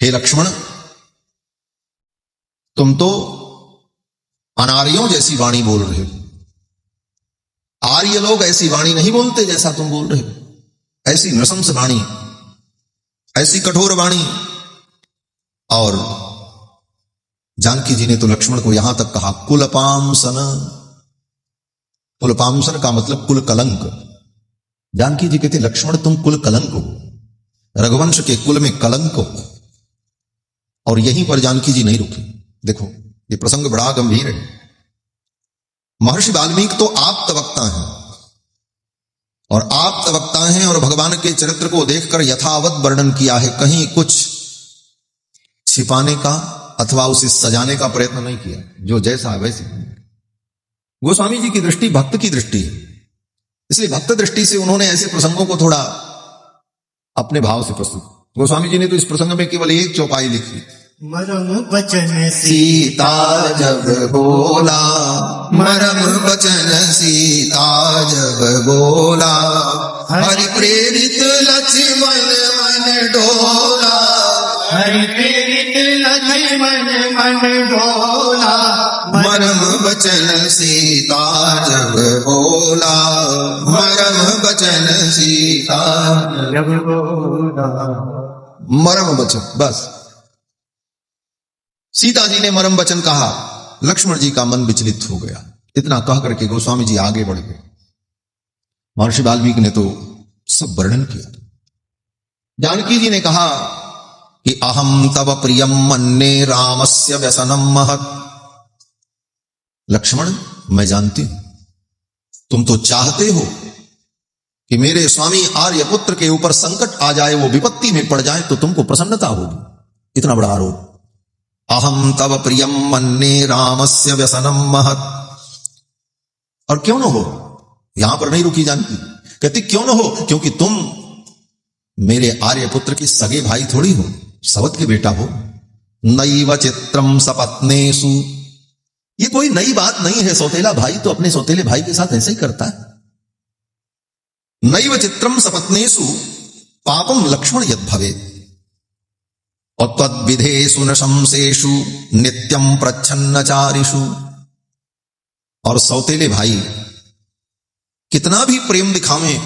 हे लक्ष्मण, तुम तो अनार्यों जैसी वाणी बोल रहे हो। आर्य लोग ऐसी वाणी नहीं बोलते जैसा तुम बोल रहे हो। ऐसी नृशंस वाणी, ऐसी कठोर वाणी। और जानकी जी ने तो लक्ष्मण को यहां तक कहा कुलपांसन। कुलपांसन का मतलब कुल कलंक। जानकी जी कहते लक्ष्मण तुम कुल कलंक हो, रघुवंश के कुल में कलंक हो। और यहीं पर जानकी जी नहीं रुकी। देखो ये प्रसंग बड़ा गंभीर है। महर्षि वाल्मीकि तो आप्तवक्ता हैं, और आप्तवक्ता हैं और भगवान के चरित्र को देखकर यथावत वर्णन किया है, कहीं कुछ छिपाने का अथवा उसे सजाने का प्रयत्न नहीं किया। जो जैसा है वैसे। गोस्वामी जी की दृष्टि भक्त की दृष्टि है, इसलिए भक्त दृष्टि से उन्होंने ऐसे प्रसंगों को थोड़ा अपने भाव से प्रस्तुत। गोस्वामी जी ने तो इस प्रसंग में केवल एक चौपाई लिखी, मरम बचन सीता जब बोला, मरम बचन सीता जब बोला, हरि प्रेरित लक्ष्मण मन डोला, हरि प्रेरित लक्ष्मण मन डोला, मरम बचन सीता जब बोला, मरम बचन सीता जब बोला। मरम बचन, बस सीता जी ने मरम वचन कहा, लक्ष्मण जी का मन विचलित हो गया। इतना कह करके गोस्वामी जी आगे बढ़ गए। महर्षि वाल्मीकि ने तो सब वर्णन किया। जानकी जी ने कहा कि अहम तव प्रियम मन्ये रामस्य व्यसनम महत्। लक्ष्मण मैं जानती हूं तुम तो चाहते हो कि मेरे स्वामी आर्यपुत्र के ऊपर संकट आ जाए, वो विपत्ति में पड़ जाए तो तुमको प्रसन्नता होगी। इतना बड़ा आरोप। अहम तव प्रियम मन्ये रामस्य व्यसनम महत्। और क्यों न हो, यहां पर नहीं रुकी जानकी, कहती क्यों न हो, क्योंकि तुम मेरे आर्यपुत्र के सगे भाई थोड़ी हो, सवत के बेटा हो। नैव चित्रम सपत्नेषु, ये कोई नई बात नहीं है। सौतेला भाई तो अपने सौतेले भाई के साथ ऐसे ही करता है। नैव चित्रम सपत्नेषु पापम लक्ष्मण यद भवेत्, और तद्विधेषु नशंसेषु नित्यम प्रच्छन्नचारिषु। और सौतेले भाई कितना भी प्रेम दिखावें,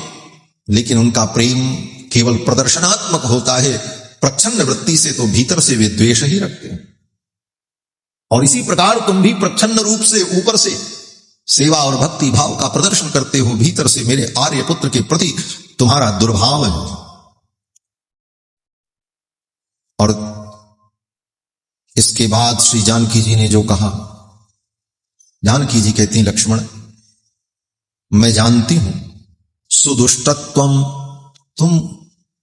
लेकिन उनका प्रेम केवल प्रदर्शनात्मक होता है, प्रच्छन्न वृत्ति से तो भीतर से वे द्वेष ही रखते हैं। और इसी प्रकार तुम भी प्रच्छन्न रूप से ऊपर से सेवा और भक्ति भाव का प्रदर्शन करते हो, भीतर से मेरे आर्यपुत्र के प्रति तुम्हारा दुर्भाव है। और इसके बाद श्री जानकी जी ने जो कहा, जानकी जी कहती लक्ष्मण मैं जानती हूं सुदुष्टत्वम, तुम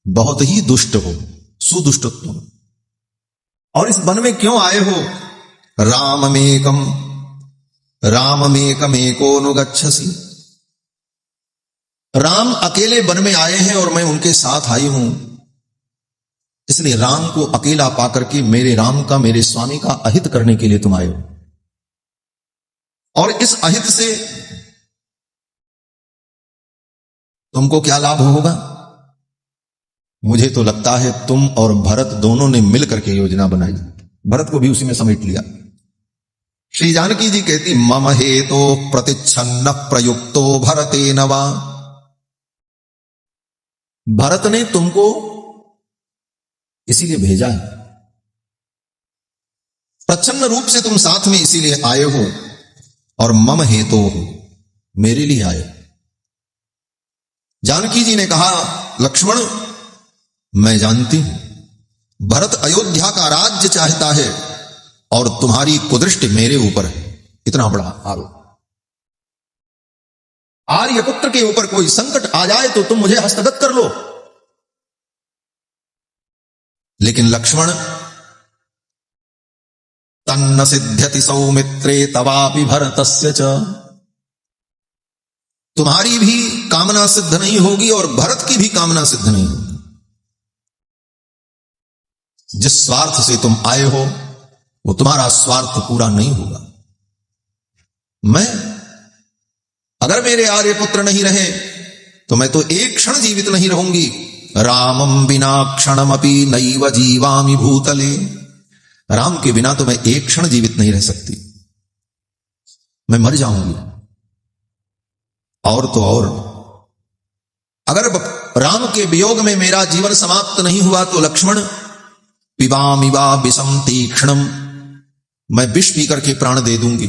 बहुत ही दुष्ट हो, सुदुष्टत्वम। और इस वन में क्यों आए हो? राममेकमेकोनुगच्छसि। राम अकेले वन में आए हैं और मैं उनके साथ आई हूं, इसलिए राम को अकेला पाकर के मेरे राम का, मेरे स्वामी का अहित करने के लिए तुम आए हो। और इस अहित से तुमको क्या लाभ होगा? मुझे तो लगता है तुम और भरत दोनों ने मिलकर के योजना बनाई, भरत को भी उसी में समेट लिया। श्री जानकी जी कहती मम हेतो प्रतिच्छन्न प्रयुक्तो भरतेन वा। भरत ने तुमको इसीलिए भेजा है, प्रच्छन्न रूप से तुम साथ में इसीलिए आए हो। और मम हेतो हो, मेरे लिए आए। जानकी जी ने कहा लक्ष्मण मैं जानती हूं भरत अयोध्या का राज्य चाहता है और तुम्हारी कुदृष्टि मेरे ऊपर है। इतना बड़ा आरोप। आर्यपुत्र के ऊपर कोई संकट आ जाए तो तुम मुझे हस्तगत कर लो, लेकिन लक्ष्मण तन्न सिद्ध्यति सौमित्रे तवापि भरतस्य च। तुम्हारी भी कामना सिद्ध नहीं होगी और भरत की भी कामना सिद्ध नहीं होगी। जिस स्वार्थ से तुम आए हो वो तुम्हारा स्वार्थ पूरा नहीं होगा। मैं अगर मेरे आर्यपुत्र नहीं रहे तो मैं तो एक क्षण जीवित नहीं रहूंगी। रामम बिना क्षणमपि नैव जीवामि भूतले। राम के बिना तो मैं एक क्षण जीवित नहीं रह सकती, मैं मर जाऊंगी। और तो और अगर राम के वियोग में मेरा जीवन समाप्त नहीं हुआ तो लक्ष्मण पिबामि वा विषम तीक्ष्णम, मैं विष पी करके प्राण दे दूंगी।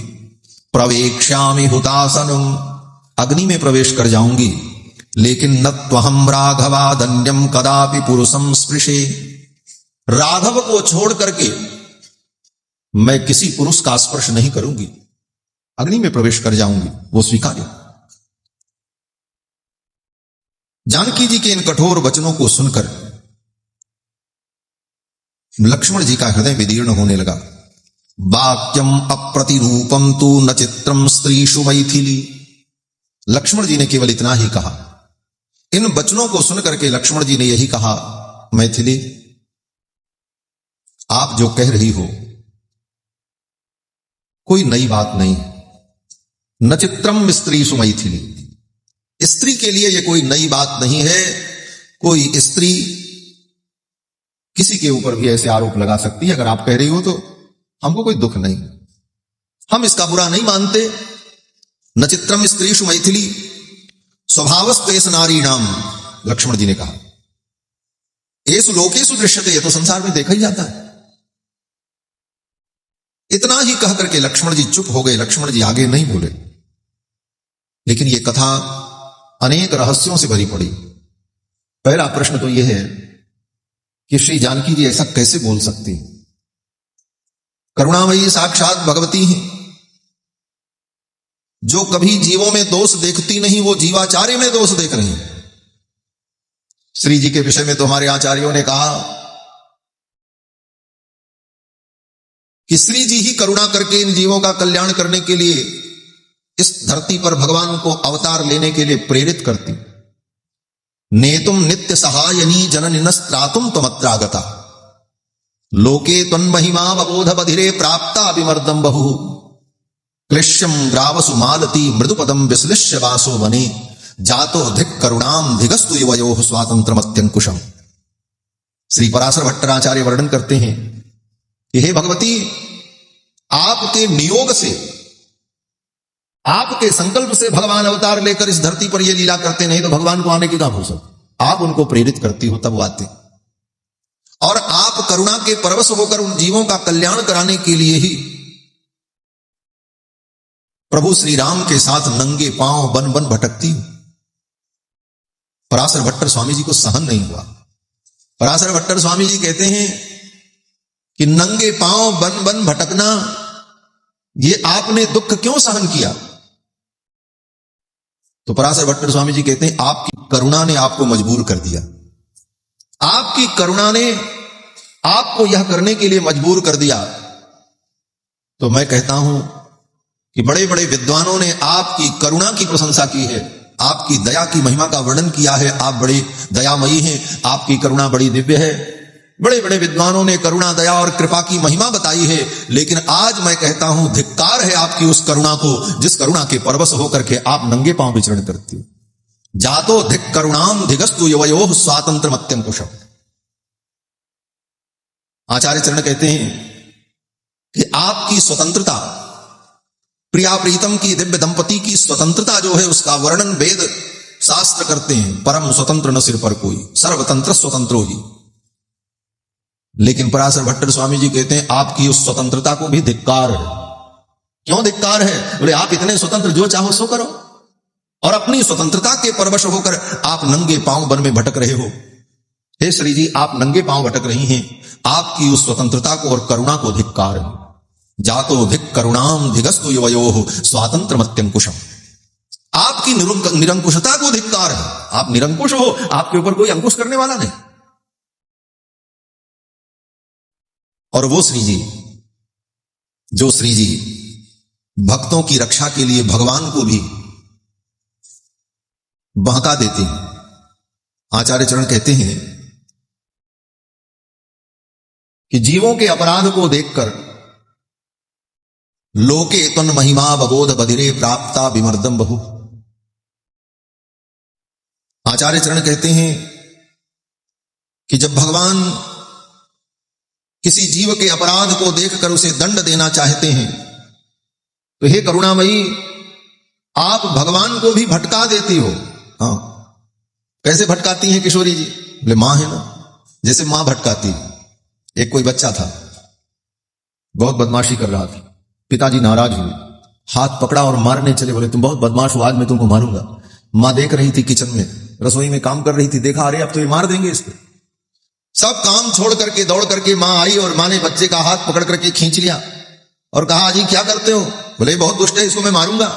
प्रवेक्ष्यामि हुतासनम, अग्नि में प्रवेश कर जाऊंगी। लेकिन न त्वहम राघवादन्यम कदापि पुरुषम स्पृशे, राघव को छोड़ करके मैं किसी पुरुष का स्पर्श नहीं करूंगी, अग्नि में प्रवेश कर जाऊंगी, वो स्वीकार्य। जानकी जी के इन कठोर वचनों को सुनकर लक्ष्मण जी का हृदय विदीर्ण होने लगा। वाक्यम अप्रतिरूपम तु न चित्रम स्त्रीषु मैथिली, लक्ष्मण जी ने केवल इतना ही कहा। इन वचनों को सुनकर के लक्ष्मण जी ने यही कहा, मैथिली आप जो कह रही हो कोई नई बात नहीं, न चित्रम स्त्रीषु मैथिली, स्त्री के लिए यह कोई नई बात नहीं है। कोई स्त्री किसी के ऊपर भी ऐसे आरोप लगा सकती है, अगर आप कह रही हो तो हमको कोई दुख नहीं, हम इसका बुरा नहीं मानते। न चित्रम स्त्रीषु मैथिली स्वभावस्तेषु नारीणाम, लक्ष्मण जी ने कहा। एषु लोकेषु दृश्यते, ये तो संसार में देखा ही जाता है। इतना ही कह करके लक्ष्मण जी चुप हो गए, लक्ष्मण जी आगे नहीं बोले। लेकिन यह कथा अनेक रहस्यों से भरी पड़ी। पहला प्रश्न तो यह है कि श्री जानकी जी ऐसा कैसे बोल सकती? करुणामयी साक्षात भगवती हैं, जो कभी जीवों में दोष देखती नहीं, वो जीवाचार्य में दोष देख रही हैं। श्री जी के विषय में तो हमारे आचार्यों ने कहा कि श्री जी ही करुणा करके इन जीवों का कल्याण करने के लिए इस धरती पर भगवान को अवतार लेने के लिए प्रेरित करती। नेतुम नित्य सहायनी जननिनस्त्रातुम त्वमत्रागता, लोके त्वन्महिमा बबोध बधिरे प्राप्ता विमर्दम बहु, क्लिश्यम ग्रावसु मालती मृदुपदम विश्लिष्य वासो वने, जातो धिक करुणाम धिगस्तु युवयोः स्वातंत्रमत्यंकुशम। श्री पराशर भट्टाचार्य वर्णन करते हैं कि हे भगवती, आपके नियोग से, आपके संकल्प से भगवान अवतार लेकर इस धरती पर ये लीला करते, नहीं तो भगवान को आने की क्या फुर्सत? आप उनको प्रेरित करती हो तब वो आते। और आप करुणा के परवश होकर उन जीवों का कल्याण कराने के लिए ही प्रभु श्री राम के साथ नंगे पांव बन बन भटकती हो। पराशर भट्टर स्वामी जी को सहन नहीं हुआ। पराशर भट्टर स्वामी जी कहते हैं कि नंगे पांव बन बन भटकना, ये आपने दुख क्यों सहन किया? तो पराशर भट्टर स्वामी जी कहते हैं आपकी करुणा ने आपको मजबूर कर दिया, आपकी करुणा ने आपको यह करने के लिए मजबूर कर दिया। तो मैं कहता हूं कि बड़े बड़े विद्वानों ने आपकी करुणा की प्रशंसा की है, आपकी दया की महिमा का वर्णन किया है। आप बड़े दयामयी हैं, आपकी करुणा बड़ी दिव्य है। बड़े बड़े विद्वानों ने करुणा, दया और कृपा की महिमा बताई है। लेकिन आज मैं कहता हूं धिक्कार है आपकी उस करुणा को, जिस करुणा के परवश होकर के आप नंगे पांव विचरण करती हो। जातो धिक करुणाम धिगस्तु युवयोः स्वातंत्रमत्यंकुशम। आचार्य चरण कहते हैं कि आपकी स्वतंत्रता, प्रिया प्रीतम की दिव्य दंपति की स्वतंत्रता जो है, उसका वर्णन वेद शास्त्र करते हैं। परम स्वतंत्र न सिर पर कोई, सर्वतंत्र स्वतंत्रो ही। लेकिन पराशर भट्टर स्वामी जी कहते हैं आपकी उस स्वतंत्रता को भी धिक्कार है। क्यों धिक्कार है? बोले आप इतने स्वतंत्र, जो चाहो सो करो, और अपनी स्वतंत्रता के परवश होकर आप नंगे पांव वन में भटक रहे हो। हे श्री जी, आप नंगे पांव भटक रही हैं, आपकी उस स्वतंत्रता को और करुणा को धिक्कार है। जातो धिक करुणाम धिगस्तु युवयोः स्वातंत्रमत्यंकुशम। आपकी निरंकुशता को धिक्कार है। आप निरंकुश हो, आपके ऊपर कोई अंकुश करने वाला नहीं। और वो श्री जी, जो श्री जी भक्तों की रक्षा के लिए भगवान को भी बहका देते हैं। आचार्य चरण कहते हैं कि जीवों के अपराध को देखकर लोके तन महिमा बबोध बधिरे प्राप्ता विमर्दम बहु। आचार्य चरण कहते हैं कि जब भगवान किसी जीव के अपराध को देखकर उसे दंड देना चाहते हैं तो हे करुणामयी, आप भगवान को भी भटका देती हो। हाँ, कैसे भटकाती हैं किशोरी जी? बोले मां है ना, जैसे मां भटकाती। एक कोई बच्चा था, बहुत बदमाशी कर रहा था, पिताजी नाराज हुए, हाथ पकड़ा और मारने चले। बोले तुम बहुत बदमाश हो, आज मैं तुमको मारूंगा। मां देख रही थी, किचन में रसोई में काम कर रही थी, देखा अरे अब तो ये मार देंगे इसको। सब काम छोड़ करके दौड़ करके मां आई और मां ने बच्चे का हाथ पकड़ करके खींच लिया और कहा जी क्या करते हो? बोले बहुत दुष्ट है, इसको मैं मारूंगा।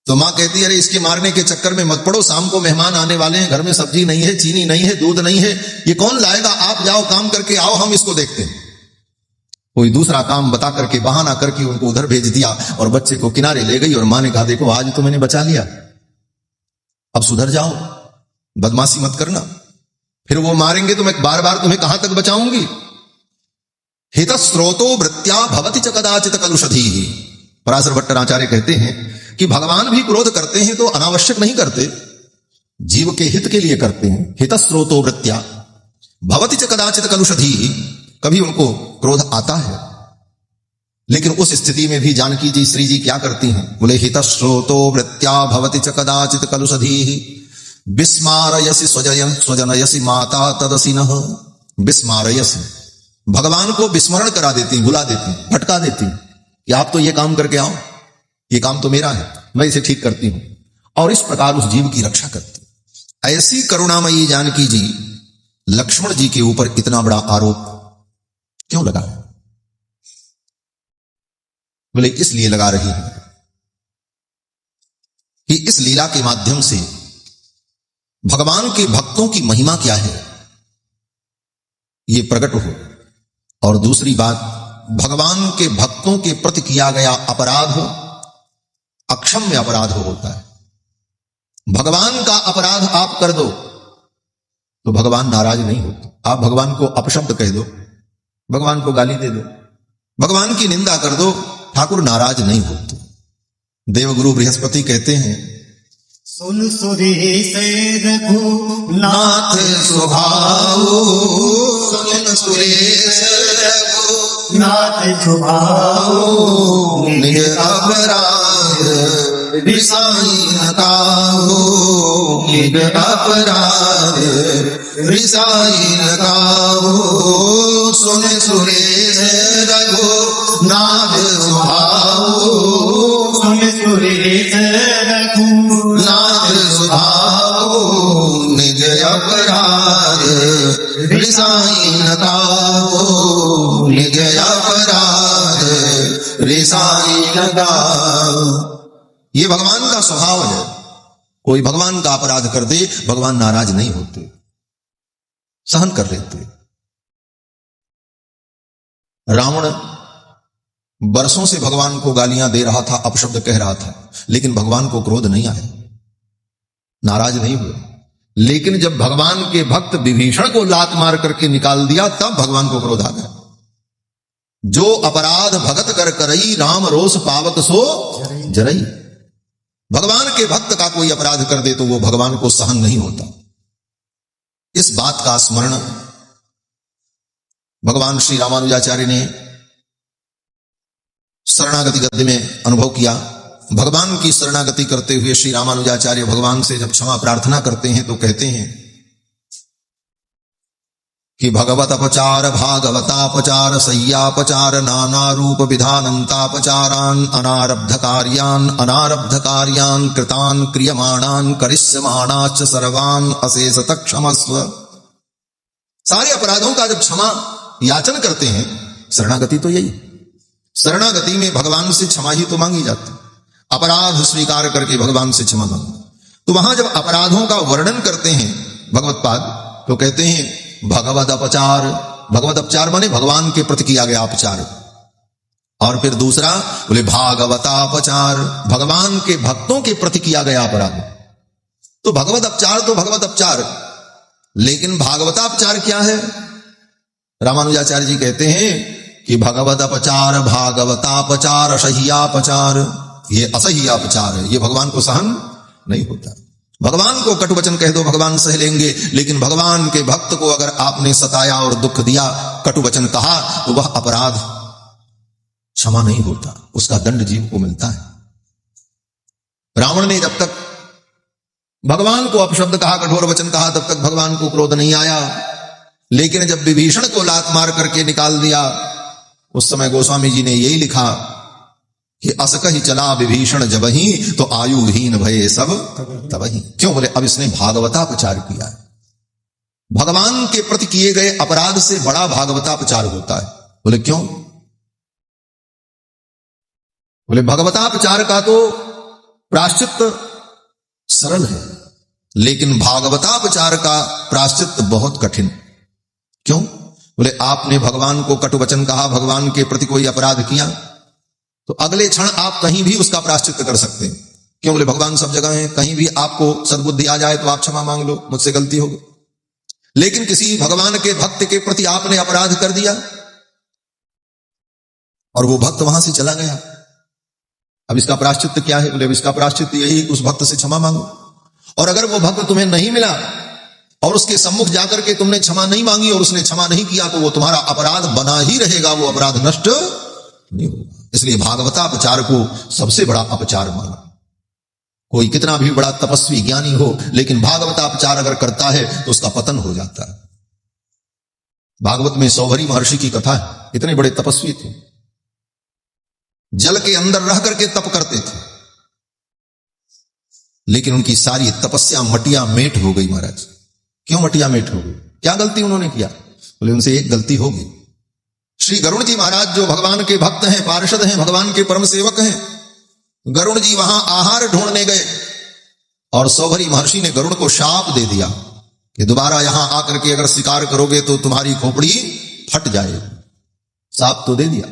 तो मां कहती है अरे इसके मारने के चक्कर में मत पड़ो, शाम को मेहमान आने वाले हैं, घर में सब्जी नहीं है, चीनी नहीं है, दूध नहीं है, ये कौन लाएगा? आप जाओ काम करके आओ, हम इसको देखते हैं। कोई दूसरा काम बता करके बहाना करके उनको उधर भेज दिया और बच्चे को किनारे ले गई और मां ने कहा देखो आज तो मैंने बचा लिया, अब सुधर जाओ, बदमाशी मत करना, फिर वो मारेंगे तो मैं बार बार तुम्हें कहां तक बचाऊंगी। हित स्रोतो वृत्त्या भवति च कदाचित कलुषधी। पराशर भट्टाचार्य कहते हैं कि भगवान भी क्रोध करते हैं तो अनावश्यक नहीं करते, जीव के हित के लिए करते हैं। हित स्रोतो वृत्त्या भवति च कदाचित कलुषधी, कभी उनको क्रोध आता है, लेकिन उस स्थिति में भी जानकी जी श्री जी क्या करती हैं? बोले हित स्रोतो वृत्त्या भवति च कदाचित कलुषधी विस्मारयसि स्वजनयसि माता तदसि नः। विस्मारयसि, भगवान को विस्मरण करा देती, भुला देती, भटका देती कि आप तो ये काम करके आओ, ये काम तो मेरा है, मैं इसे ठीक करती हूं, और इस प्रकार उस जीव की रक्षा करती। ऐसी करुणामयी जानकी जी लक्ष्मण जी के ऊपर इतना बड़ा आरोप क्यों लगा है? बोले इसलिए लगा रही है कि इस लीला के माध्यम से भगवान के भक्तों की महिमा क्या है ये प्रकट हो, और दूसरी बात भगवान के भक्तों के प्रति किया गया अपराध अक्षम्य अपराध होता है। भगवान का अपराध आप कर दो तो भगवान नाराज नहीं होते। आप भगवान को अपशब्द कह दो, भगवान को गाली दे दो, भगवान की निंदा कर दो, ठाकुर नाराज नहीं होते। देवगुरु बृहस्पति कहते हैं सुन सुरेश रघुनाथ स्वभाव, सुन सुरेश नाथ स्वभाव निज अपराध रिसाई नकाहो, निज अपराध रिसाई नकाहो। सुन सुरेश रघुनाथ स्वभाव, सुन सुरेश नाथ स्वभाव निज अपराध रिसाई नकाहो, निज अपराध रिसाई नकाहो। ये भगवान का स्वभाव है, कोई भगवान का अपराध कर दे भगवान नाराज नहीं होते, सहन कर लेते। रावण बरसों से भगवान को गालियां दे रहा था, अपशब्द कह रहा था, लेकिन भगवान को क्रोध नहीं आया, नाराज नहीं हुए। लेकिन जब भगवान के भक्त विभीषण को लात मार करके निकाल दिया तब भगवान को क्रोध आ गया। जो अपराध भगत कर करई राम रोष पावक सो जरई। भगवान के भक्त का कोई अपराध कर दे तो वो भगवान को सहन नहीं होता। इस बात का स्मरण भगवान श्री रामानुजाचार्य ने शरणागति गद्य में अनुभव किया। भगवान की शरणागति करते हुए श्री रामानुजाचार्य भगवान से जब क्षमा प्रार्थना करते हैं तो कहते हैं कि भगवत अपचार भागवतापचार सय्यापचार नाना रूप विधानंतापचारान अनारब्ध कार्यान कृतान क्रियमाणान करिष्यमाणाच सर्वान अशेषत क्षमस्व। सारे अपराधों का जब क्षमा याचन करते हैं, शरणागति तो यही, शरणागति में भगवान से क्षमा ही तो मांगी जाती, अपराध स्वीकार करके भगवान से क्षमा मांगो। तो वहां जब अपराधों का वर्णन करते हैं भगवत पाद तो कहते हैं भगवत अपचार। भगवत अपचार माने भगवान के प्रति किया गया अपचार। और फिर दूसरा बोले भागवतापचार, भगवान के भक्तों के प्रति किया गया अपराध। तो भगवत अपचार तो भगवत अपचार, लेकिन भागवतापचार क्या है? रामानुजाचार्य जी कहते हैं कि भगवत अपचार भागवतापचार असह्यापचार, ये असह्यापचार है, ये भगवान को सहन नहीं होता। भगवान को कटु वचन कह दो, भगवान सह लेंगे, लेकिन भगवान के भक्त को अगर आपने सताया और दुख दिया, कटु वचन कहा, तो वह अपराध क्षमा नहीं होता, उसका दंड जीव को मिलता है। रावण ने जब तक भगवान को अपशब्द कहा, कठोर वचन कहा, तब तक भगवान को क्रोध नहीं आया, लेकिन जब विभीषण को लात मार करके निकाल दिया, उस समय गोस्वामी जी ने यही लिखा कि असक ही चला विभीषण जबही, तो आयुहीन भये सब तबही। क्यों? बोले अब इसने भागवतापचार किया है। भगवान के प्रति किए गए अपराध से बड़ा भागवतापचार होता है। बोले क्यों? बोले भगवतापचार का तो प्रायश्चित सरल है, लेकिन भागवतापचार का प्रायश्चित बहुत कठिन। क्यों? बोले आपने भगवान को कटु वचन कहा, भगवान के प्रति कोई अपराध किया, तो अगले क्षण आप कहीं भी उसका प्रायश्चित कर सकते हैं। क्यों? बोले भगवान सब जगह हैं, कहीं भी आपको सद्बुद्धि आ जाए तो आप क्षमा मांग लो, मुझसे गलती हो गई। लेकिन किसी भगवान के भक्त के प्रति आपने अपराध कर दिया और वो भक्त वहां से चला गया, अब इसका प्रायश्चित क्या है? बोले इसका प्रायश्चित यही, उस भक्त से क्षमा मांगो। और अगर वो भक्त तुम्हें नहीं मिला और उसके सम्मुख जाकर के तुमने क्षमा नहीं मांगी और उसने क्षमा नहीं किया, तो वो तुम्हारा अपराध बना ही रहेगा, वो अपराध नष्ट नहीं होगा। इसलिए भागवतापचार को सबसे बड़ा अपचार माना। कोई कितना भी बड़ा तपस्वी ज्ञानी हो, लेकिन भागवतापचार अगर करता है तो उसका पतन हो जाता है। भागवत में सौभरी महर्षि की कथा है। इतने बड़े तपस्वी थे, जल के अंदर रह करके तप करते थे, लेकिन उनकी सारी तपस्या मटिया मेट हो गई। महाराज क्यों मटिया मेट हो गई? क्या गलती उन्होंने किया? बोले उनसे एक गलती हो गई। श्री गरुड़ जी महाराज जो भगवान के भक्त हैं, पार्षद हैं, भगवान के परम सेवक हैं, गरुड़ जी वहां आहार ढूंढने गए और सौभरी महर्षि ने गरुड़ को शाप दे दिया कि दोबारा यहां आकर के अगर शिकार करोगे तो तुम्हारी खोपड़ी फट जाएगी। शाप तो दे दिया,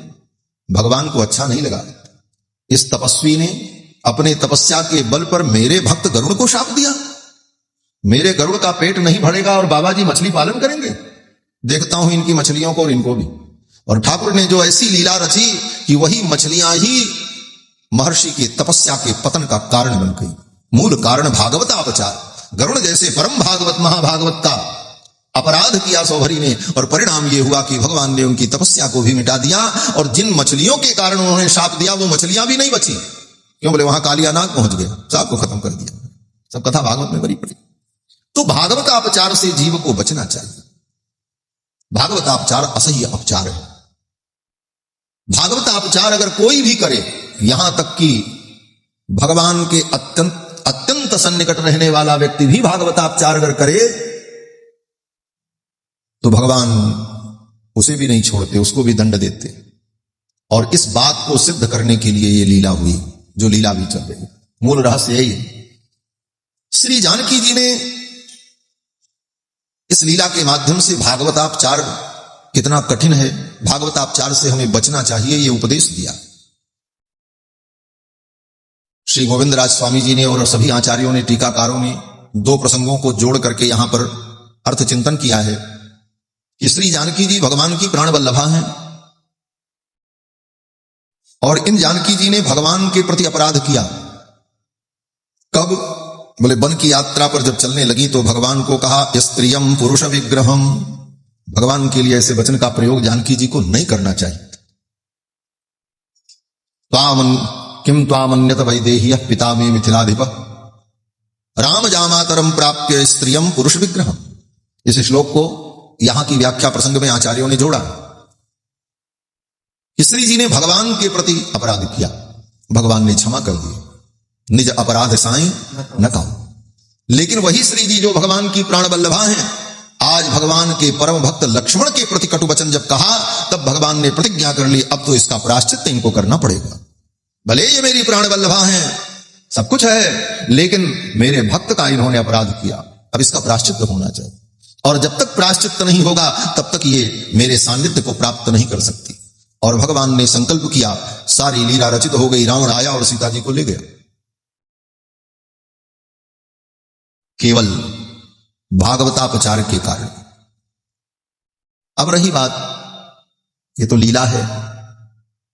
भगवान को अच्छा नहीं लगा। इस तपस्वी ने अपने तपस्या के बल पर मेरे भक्त गरुड़ को शाप दिया, मेरे गरुड़ का पेट नहीं भरेगा और बाबा जी मछली पालन करेंगे, देखता हूं इनकी मछलियों को और इनको भी। और ठाकुर ने जो ऐसी लीला रची कि वही मछलियां ही महर्षि की तपस्या के पतन का कारण बन गई। मूल कारण भागवतापचार। गरुड़ जैसे परम भागवत महाभागवत का अपराध किया सौभरी ने, और परिणाम यह हुआ कि भगवान ने उनकी तपस्या को भी मिटा दिया, और जिन मछलियों के कारण उन्होंने शाप दिया वो मछलियां भी नहीं बची। क्यों? बोले वहां कालिया नाग पहुंच गए, साप को खत्म कर दिया। सब कथा भागवत में भरी पड़ी। तो भागवतापचार से जीव को बचना चाहिए। भागवतापचार असह्य अपचार है। भागवतापचार अगर कोई भी करे, यहां तक कि भगवान के अत्यंत सन्निकट रहने वाला व्यक्ति भी भागवतापचार अगर करे, तो भगवान उसे भी नहीं छोड़ते, उसको भी दंड देते। और इस बात को सिद्ध करने के लिए ये लीला हुई, जो लीला भी चल रही। मूल रहस्य यही है। श्री जानकी जी ने इस लीला के माध्यम से भागवतापचार कितना कठिन है, भागवतापचार से हमें बचना चाहिए, ये उपदेश दिया। श्री गोविंद राज स्वामी जी ने और सभी आचार्यों ने, टीकाकारों ने दो प्रसंगों को जोड़ करके यहां पर अर्थ चिंतन किया है कि श्री जानकी जी भगवान की प्राण वल्लभा हैं, और इन जानकी जी ने भगवान के प्रति अपराध किया। कब? बोले वन की यात्रा पर जब चलने लगी तो भगवान को कहा स्त्रियम पुरुष विग्रहम। भगवान के लिए ऐसे वचन का प्रयोग जानकी जी को नहीं करना चाहिए। किम त्वामन्यत वैदेह्य पिता में मिथिलाधिप राम जामातरम प्राप्य स्त्रियम पुरुष विग्रहम। इस श्लोक को यहां की व्याख्या प्रसंग में आचार्यों ने जोड़ा। श्री जी ने भगवान के प्रति अपराध किया, भगवान ने क्षमा कर दिया, निज अपराध साईं न काऊ। लेकिन वही श्री जी जो भगवान की प्राण वल्लभा हैं, आज भगवान के परम भक्त लक्ष्मण के प्रति कटु वचन जब कहा, तब भगवान ने प्रतिज्ञा कर ली, अब तो इसका प्रायश्चित इनको करना पड़ेगा। भले ये मेरी प्राण वल्लभा हैं, सब कुछ है, लेकिन मेरे भक्त का इन्होंने अपराध किया, अब इसका प्रायश्चित होना चाहिए। और जब तक प्रायश्चित नहीं होगा तब तक ये मेरे सान्निध्य को प्राप्त नहीं कर सकती। और भगवान ने संकल्प किया, सारी लीला रचित हो गई, रावण आया और सीता जी को ले गया। केवल भागवतापचार के कारण। अब रही बात, ये तो लीला है,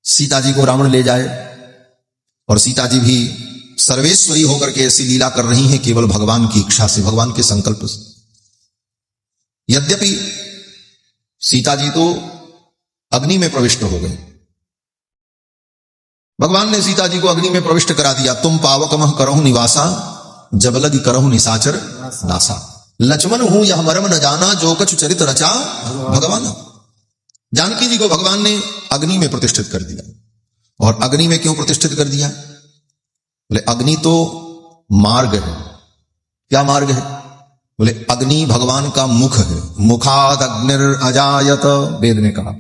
सीता जी को रावण ले जाए और सीता जी भी सर्वेश्वरी होकर के ऐसी लीला कर रही हैं केवल भगवान की इच्छा से, भगवान के संकल्प से। यद्यपि सीता जी तो अग्नि में प्रविष्ट हो गए, भगवान ने सीता जी को अग्नि में प्रविष्ट करा दिया। तुम पावकमह करहु निवासा, जब लगी करहु निसाचर नासा। लक्ष्मण हूं यह मरम न जाना, जो कछु चरित रचा भगवान। जानकी जी को भगवान ने अग्नि में प्रतिष्ठित कर दिया। और अग्नि में क्यों प्रतिष्ठित कर दिया? बोले अग्नि तो मार्ग है। क्या मार्ग है? बोले अग्नि भगवान का मुख है। मुखाद अग्निर अजायत, वेद ने कहा।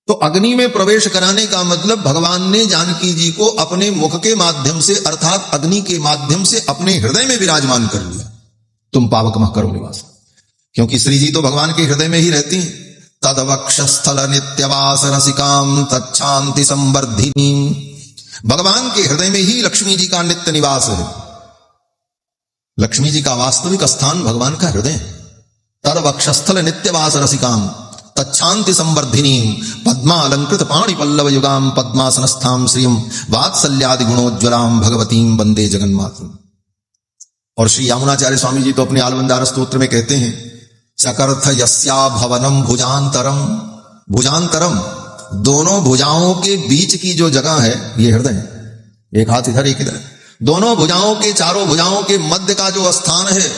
तो अग्नि में प्रवेश कराने का मतलब भगवान ने जानकी जी को अपने मुख के माध्यम से अर्थात अग्नि के माध्यम से अपने हृदय में विराजमान कर लिया। तुम पावकमह करो निवास, क्योंकि श्री जी तो भगवान के हृदय में ही रहती हैं। तदवक्षस्थल नित्यवास रसिकाम तच्छांति संवर्धिनी। भगवान के हृदय में ही लक्ष्मी जी का नित्य निवास है। लक्ष्मी जी का वास्तविक स्थान भगवान का हृदय। तदवक्षस्थल नित्यवास रसिकाम तच्छांति संवर्धिनी पद्मा अलंकृत पाणि पल्लव युगाम पद्मासनस्थाम श्रियम वात्सल्यादि गुणोज्ज्वलाम भगवतीम वंदे जगन्मातरम। और श्री यामुनाचार्य स्वामी जी तो अपने आलवंदार स्तोत्र में कहते हैं, चकर्थ यस्या भवनम भुजांतरम। भुजांतरम, दोनों भुजाओं के बीच की जो जगह है ये हृदय है। एक हाथ इधर एक इधर, दोनों भुजाओं के, चारों भुजाओं के मध्य का जो स्थान है,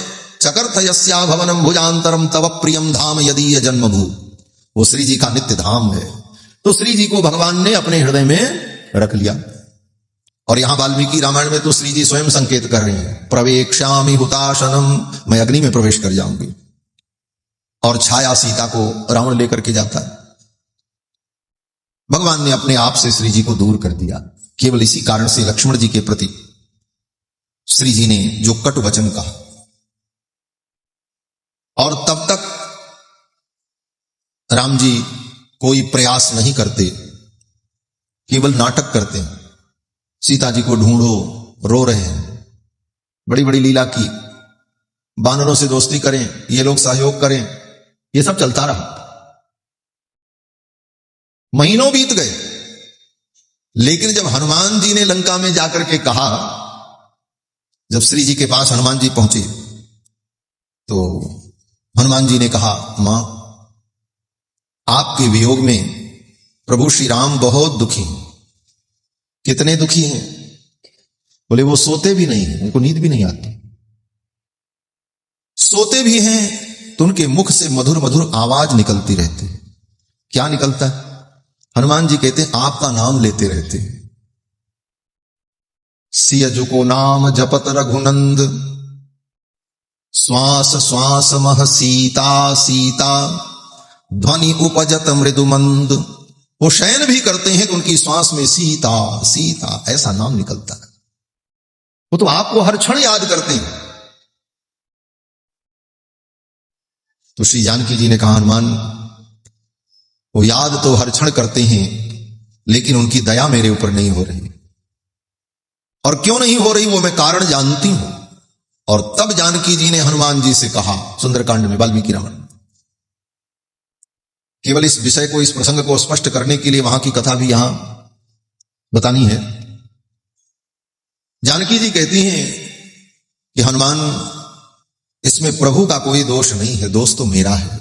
चकर्थ यस्या भवनम भुजांतरम तव प्रियम धाम यदीय जन्मभू, वो श्री जी का नित्य धाम है। तो श्री जी को भगवान ने अपने हृदय में रख लिया। और यहां वाल्मीकि रामायण में तो श्री जी स्वयं संकेत कर रही हैं, प्रवेक्ष्यामि हुताशनम, मैं अग्नि में प्रवेश कर जाऊंगी। और छाया सीता को रावण लेकर के जाता है। भगवान ने अपने आप से श्री जी को दूर कर दिया। केवल इसी कारण से लक्ष्मण जी के प्रति श्री जी ने जो कटु वचन कहा, और तब तक राम जी कोई प्रयास नहीं करते, केवल नाटक करते हैं। सीता जी को ढूंढो, रो रहे हैं, बड़ी बड़ी लीला की, बानरों से दोस्ती करें, ये लोग सहयोग करें, ये सब चलता रहा। महीनों बीत गए, लेकिन जब हनुमान जी ने लंका में जाकर के कहा, जब श्री जी के पास हनुमान जी पहुंचे तो हनुमान जी ने कहा, मां आपके वियोग में प्रभु श्री राम बहुत दुखी हैं। कितने दुखी हैं? बोले वो सोते भी नहीं हैं, उनको नींद भी नहीं आती। सोते भी हैं तो उनके मुख से मधुर मधुर आवाज निकलती रहती है। क्या निकलता है? हनुमान जी कहते हैं आपका नाम लेते रहते हैं। सियजु को नाम जपत रघुनंद, श्वास श्वास मह सीता सीता, ध्वनि उपजत मृदुमंद। वो शयन भी करते हैं कि उनकी श्वास में सीता सीता ऐसा नाम निकलता है। वो तो आपको हर क्षण याद करते हैं। तो श्री जानकी जी ने कहा, हनुमान वो याद तो हर क्षण करते हैं, लेकिन उनकी दया मेरे ऊपर नहीं हो रही। और क्यों नहीं हो रही वो मैं कारण जानती हूं। और तब जानकी जी ने हनुमान जी से कहा, सुंदरकांड में, वाल्मीकि रामायण, केवल इस विषय को, इस प्रसंग को स्पष्ट करने के लिए वहां की कथा भी यहां बतानी है। जानकी जी कहती हैं कि हनुमान, इसमें प्रभु का कोई दोष नहीं है, दोष तो मेरा है,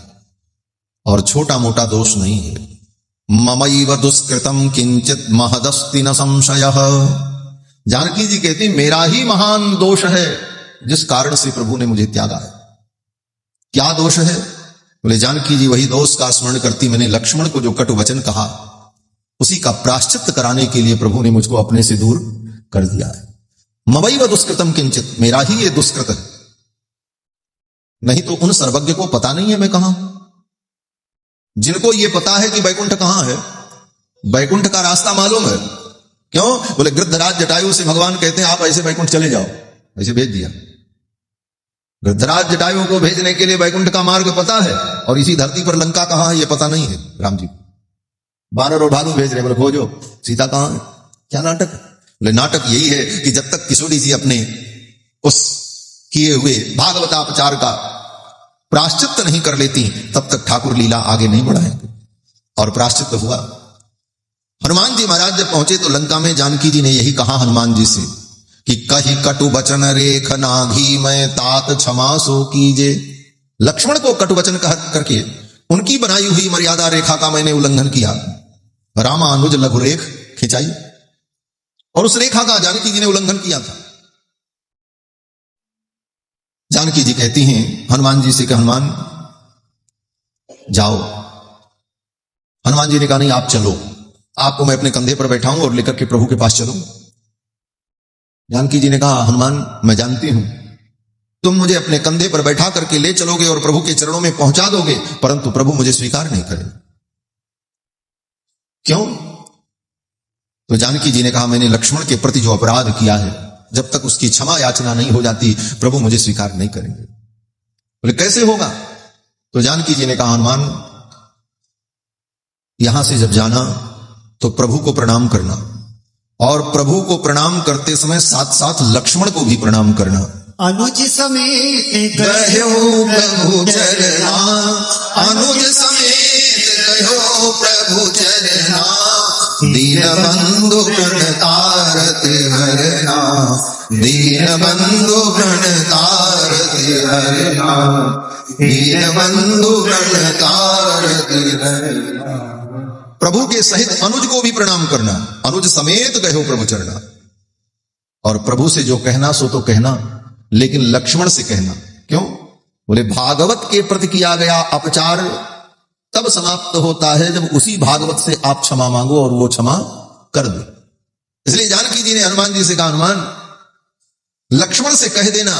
और छोटा मोटा दोष नहीं है। ममैव दुष्कृतम किंचित महदस्ति न संशयः। जानकी जी कहती मेरा ही महान दोष है जिस कारण से प्रभु ने मुझे त्यागा है। क्या दोष है? बोले जानकी जी वही दोष का स्मरण करती, मैंने लक्ष्मण को जो कटु वचन कहा उसी का प्रायश्चित कराने के लिए प्रभु ने मुझको अपने से दूर कर दिया है। ममैव दुष्कृतम किंचित, मेरा ही ये दुष्कृत है। नहीं तो उन सर्वज्ञ को पता नहीं है मैं कहां हूं। जिनको ये पता है कि बैकुंठ कहां है, बैकुंठ का रास्ता मालूम है। क्यों? बोले गृद्धराज जटायु से भगवान कहते हैं आप ऐसे बैकुंठ चले जाओ, ऐसे भेज दिया। गृद्धराज जटायु को भेजने के लिए बैकुंठ का मार्ग पता है, और इसी धरती पर लंका कहां है ये पता नहीं है। राम जी बानर और भालू भेज रहे, बोले खोजो सीता कहां है। क्या नाटक है? बोले नाटक यही है कि जब तक किशोरी जी अपने उस किए हुए भागवतापचार का प्रायश्चित नहीं कर लेती, तब तक ठाकुर लीला आगे नहीं बढ़ाएंगे। और प्रायश्चित हुआ। हनुमान जी महाराज जब पहुंचे तो लंका में जानकी जी ने यही कहा हनुमान जी से कि कही कटु वचन रेख नाघी मैं तात क्षमा सो कीजे। लक्ष्मण को कटु वचन कह करके उनकी बनाई हुई मर्यादा रेखा का मैंने उल्लंघन किया। रामानुज लघु रेख खिंचाई और उस रेखा का जानकी जी ने उल्लंघन किया था। जानकी जी कहती हैं हनुमान जी से कि हनुमान जाओ। हनुमान जी ने कहा नहीं आप चलो, आपको मैं अपने कंधे पर बैठाऊं और लेकर के प्रभु के पास चलूं। जानकी जी ने कहा हनुमान मैं जानती हूं तुम मुझे अपने कंधे पर बैठा करके ले चलोगे और प्रभु के चरणों में पहुंचा दोगे, परंतु प्रभु मुझे स्वीकार नहीं करेंगे। क्यों? तो जानकी जी ने कहा मैंने लक्ष्मण के प्रति जो अपराध किया है जब तक उसकी क्षमा याचना नहीं हो जाती प्रभु मुझे स्वीकार नहीं करेंगे। बोले कैसे होगा? तो जानकी जी ने कहा हनुमान यहां से जब जाना तो प्रभु को प्रणाम करना और प्रभु को प्रणाम करते समय साथ साथ लक्ष्मण को भी प्रणाम करना। अनुज समेत गयो प्रभु चरना, अनुज समेत गयो प्रभु चरना, दीन बंधु गण तारत हरना, दीन बंधु गण तारत हरना, दीन बंधु गण तारत हरना। प्रभु के सहित अनुज को भी प्रणाम करना, अनुज समेत गयो प्रभु चरना। और प्रभु से जो कहना सो तो कहना, लेकिन लक्ष्मण से कहना। क्यों? बोले भागवत के प्रति किया गया अपचार तब समाप्त होता है जब उसी भागवत से आप क्षमा मांगो और वो क्षमा कर दे। इसलिए जानकी जी ने हनुमान जी से कहा हनुमान लक्ष्मण से कह देना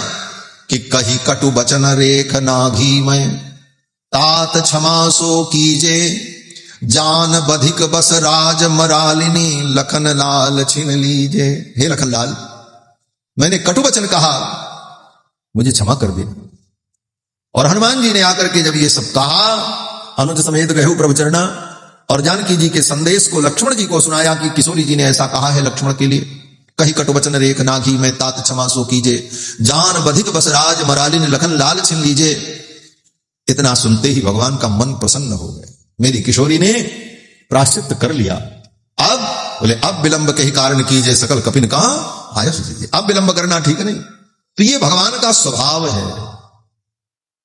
कि कही कटु वचन रेख नाघी मैं तात क्षमा सो कीजे, जान बधिक बस राज मरालिनी लखन लाल छिन लीजे। हे लखन लाल मैंने कटु वचन कहा मुझे क्षमा कर दे। और हनुमान जी ने आकर के जब ये सब कहा अनुज समेत गयो प्रभु चरना और जानकी जी के संदेश को लक्ष्मण जी को सुनाया कि किशोरी जी ने ऐसा कहा है लक्ष्मण के लिए, कही कटु वचन रेख नाघी मैं तात क्षमा सो कीजे, जान बधिक बस राज मरालिनी लखन लाल छिन लीजे। इतना सुनते ही भगवान का मन प्रसन्न हो गया, मेरी किशोरी ने प्रायश्चित कर लिया। अब बोले अब विलंब के ही कारण कीजिए सकल कपिन का आयस दीजिए। अब विलंब करना ठीक नहीं। तो ये भगवान का स्वभाव है।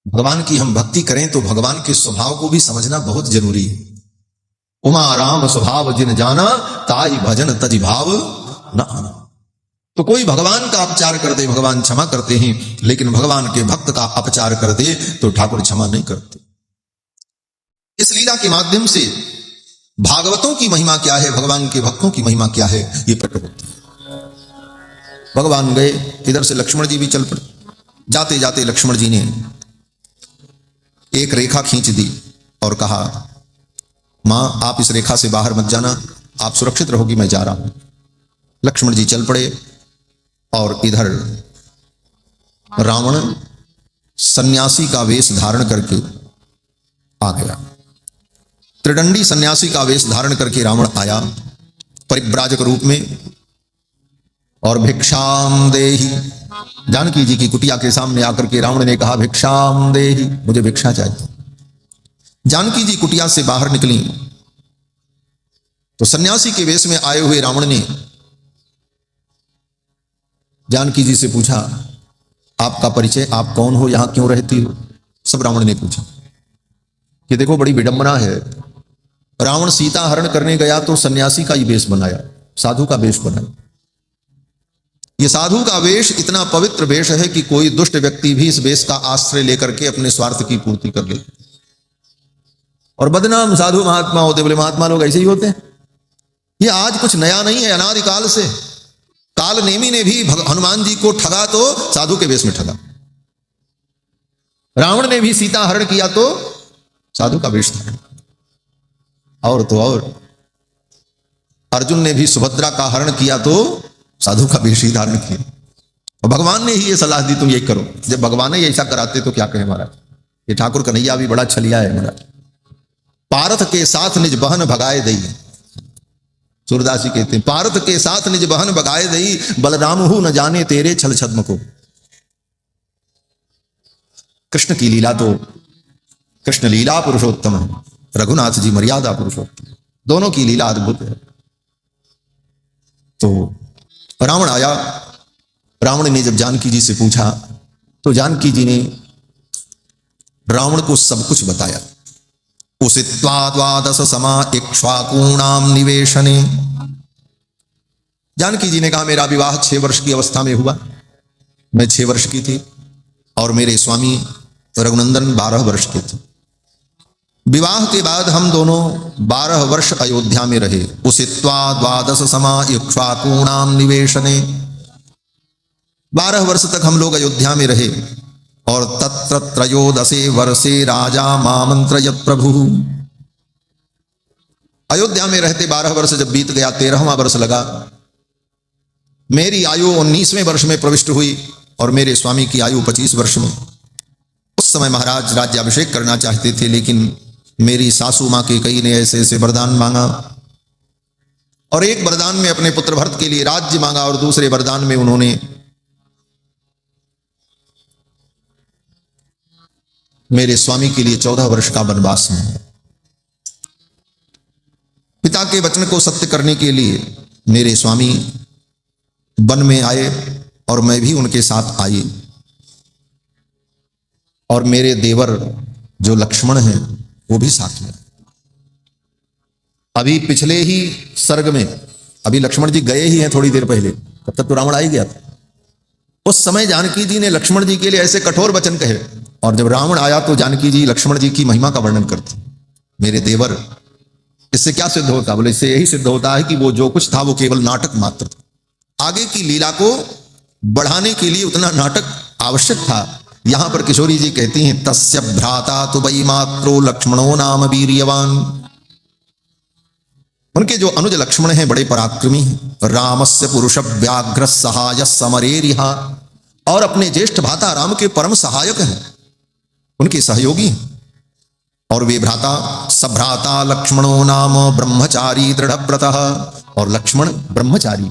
भगवान की हम भक्ति करें तो भगवान के स्वभाव को भी समझना बहुत जरूरी है। उमा राम स्वभाव जिन जाना ताहि भजन तजि भाव न आना। तो कोई भगवान का अपचार कर दे भगवान क्षमा करते हैं, लेकिन भगवान के भक्त का अपचार कर दे तो ठाकुर क्षमा नहीं करते। इस लीला के माध्यम से भागवतों की महिमा क्या है, भगवान के भक्तों की महिमा क्या है, ये प्रकट होती है। भगवान गए, इधर से लक्ष्मण जी भी चल पड़े। जाते जाते लक्ष्मण जी ने एक रेखा खींच दी और कहा मां आप इस रेखा से बाहर मत जाना, आप सुरक्षित रहोगी, मैं जा रहा हूं। लक्ष्मण जी चल पड़े और इधर रावण सन्यासी का वेश धारण करके आ गया। त्रिदंडी सन्यासी का वेश धारण करके रावण आया परिव्राजक रूप में और भिक्षाम देहि। जानकी जी की कुटिया के सामने आकर के रावण ने कहा भिक्षाम देहि, मुझे भिक्षा चाहिए। जानकी जी कुटिया से बाहर निकली तो सन्यासी के वेश में आए हुए रावण ने जानकी जी से पूछा आपका परिचय, आप कौन हो, यहां क्यों रहती हो? सब रावण ने पूछा। कि देखो बड़ी विडंबना है, रावण सीता हरण करने गया तो सन्यासी का ही वेश बनाया, साधु का वेश बनाया। यह साधु का वेश इतना पवित्र वेश है कि कोई दुष्ट व्यक्ति भी इस वेश का आश्रय लेकर के अपने स्वार्थ की पूर्ति कर ले। और बदनाम साधु महात्मा होते, बोले महात्मा लोग ऐसे ही होते हैं। यह आज कुछ नया नहीं है, अनादिकाल से। काल नेमी ने भी हनुमान जी को ठगा तो साधु के वेश में ठगा, रावण ने भी सीता हरण किया तो साधु का वेश था। और तो और अर्जुन ने भी सुभद्रा का हरण किया तो साधु का वेश ही धारण किया। और भगवान ने ही ये सलाह दी तुम ये करो। जब भगवान ही ऐसा कराते तो क्या कहे महाराज। ये ठाकुर कन्हैया भी बड़ा छलिया है महाराज। पारथ के साथ निज बहन भगाए दई, सूरदास जी कहते हैं पारथ के साथ निज बहन भगाए दई, बलराम हूं न जाने तेरे छल छद्म को। कृष्ण की लीला तो कृष्ण लीला पुरुषोत्तम है, रघुनाथ जी मर्यादा पुरुषोत्तम, दोनों की लीला अद्भुत है। तो रावण आया रावण ने जब जानकी जी से पूछा तो जानकी जी ने रावण को सब कुछ बताया। उषित्वा द्वादश समा इक्ष्वाकूणाम निवेशने। जानकी जी ने कहा मेरा विवाह 6 वर्ष की अवस्था में हुआ, मैं 6 वर्ष की थी और मेरे स्वामी रघुनंदन 12 वर्ष के थे। विवाह के बाद हम दोनों 12 वर्ष अयोध्या में रहे। उषित्वा द्वादश समा इक्ष्वाकूणाम निवेशने। 12 वर्ष तक हम लोग अयोध्या में रहे और तत्र त्रयोदशे वर्षे राजा मामंत्रयत प्रभु। अयोध्या में रहते 12 वर्ष जब बीत गया, 13वां वर्ष लगा, मेरी आयु 19वें वर्ष में प्रविष्ट हुई और मेरे स्वामी की आयु 25 वर्ष में। उस समय महाराज राज्याभिषेक करना चाहते थे, लेकिन मेरी सासू मां के कई ने ऐसे ऐसे वरदान मांगा और एक वरदान में अपने पुत्र भरत के लिए राज्य मांगा और दूसरे वरदान में उन्होंने मेरे स्वामी के लिए 14 वर्ष का वनवास मांगा। पिता के वचन को सत्य करने के लिए मेरे स्वामी वन में आए और मैं भी उनके साथ आई और मेरे देवर जो लक्ष्मण हैं वो भी साथ में। अभी पिछले ही सर्ग में अभी लक्ष्मण जी गए ही हैं थोड़ी देर पहले, तब तक तो रावण आ ही गया था। उस समय जानकी जी ने लक्ष्मण जी के लिए ऐसे कठोर वचन कहे और जब रावण आया तो जानकी जी लक्ष्मण जी की महिमा का वर्णन करते, मेरे देवर। इससे क्या सिद्ध होता? बोले इससे यही सिद्ध होता है कि वो जो कुछ था वो केवल नाटक मात्र था। आगे की लीला को बढ़ाने के लिए उतना नाटक आवश्यक था। यहां पर किशोरी जी कहती हैं तस्य भ्राता तो वै मात्रो लक्ष्मणो नाम वीर्यवान। उनके जो अनुज लक्ष्मण हैं बड़े पराक्रमी हैं। रामस्य पुरुष व्याघ्र सहाय समरेरिहा, और अपने ज्येष्ठ भ्राता राम के परम सहायक हैं, उनके सहयोगी हैं। और वे भ्राता सभ्राता लक्ष्मणो नाम ब्रह्मचारी दृढ़व्रतः, और लक्ष्मण ब्रह्मचारी।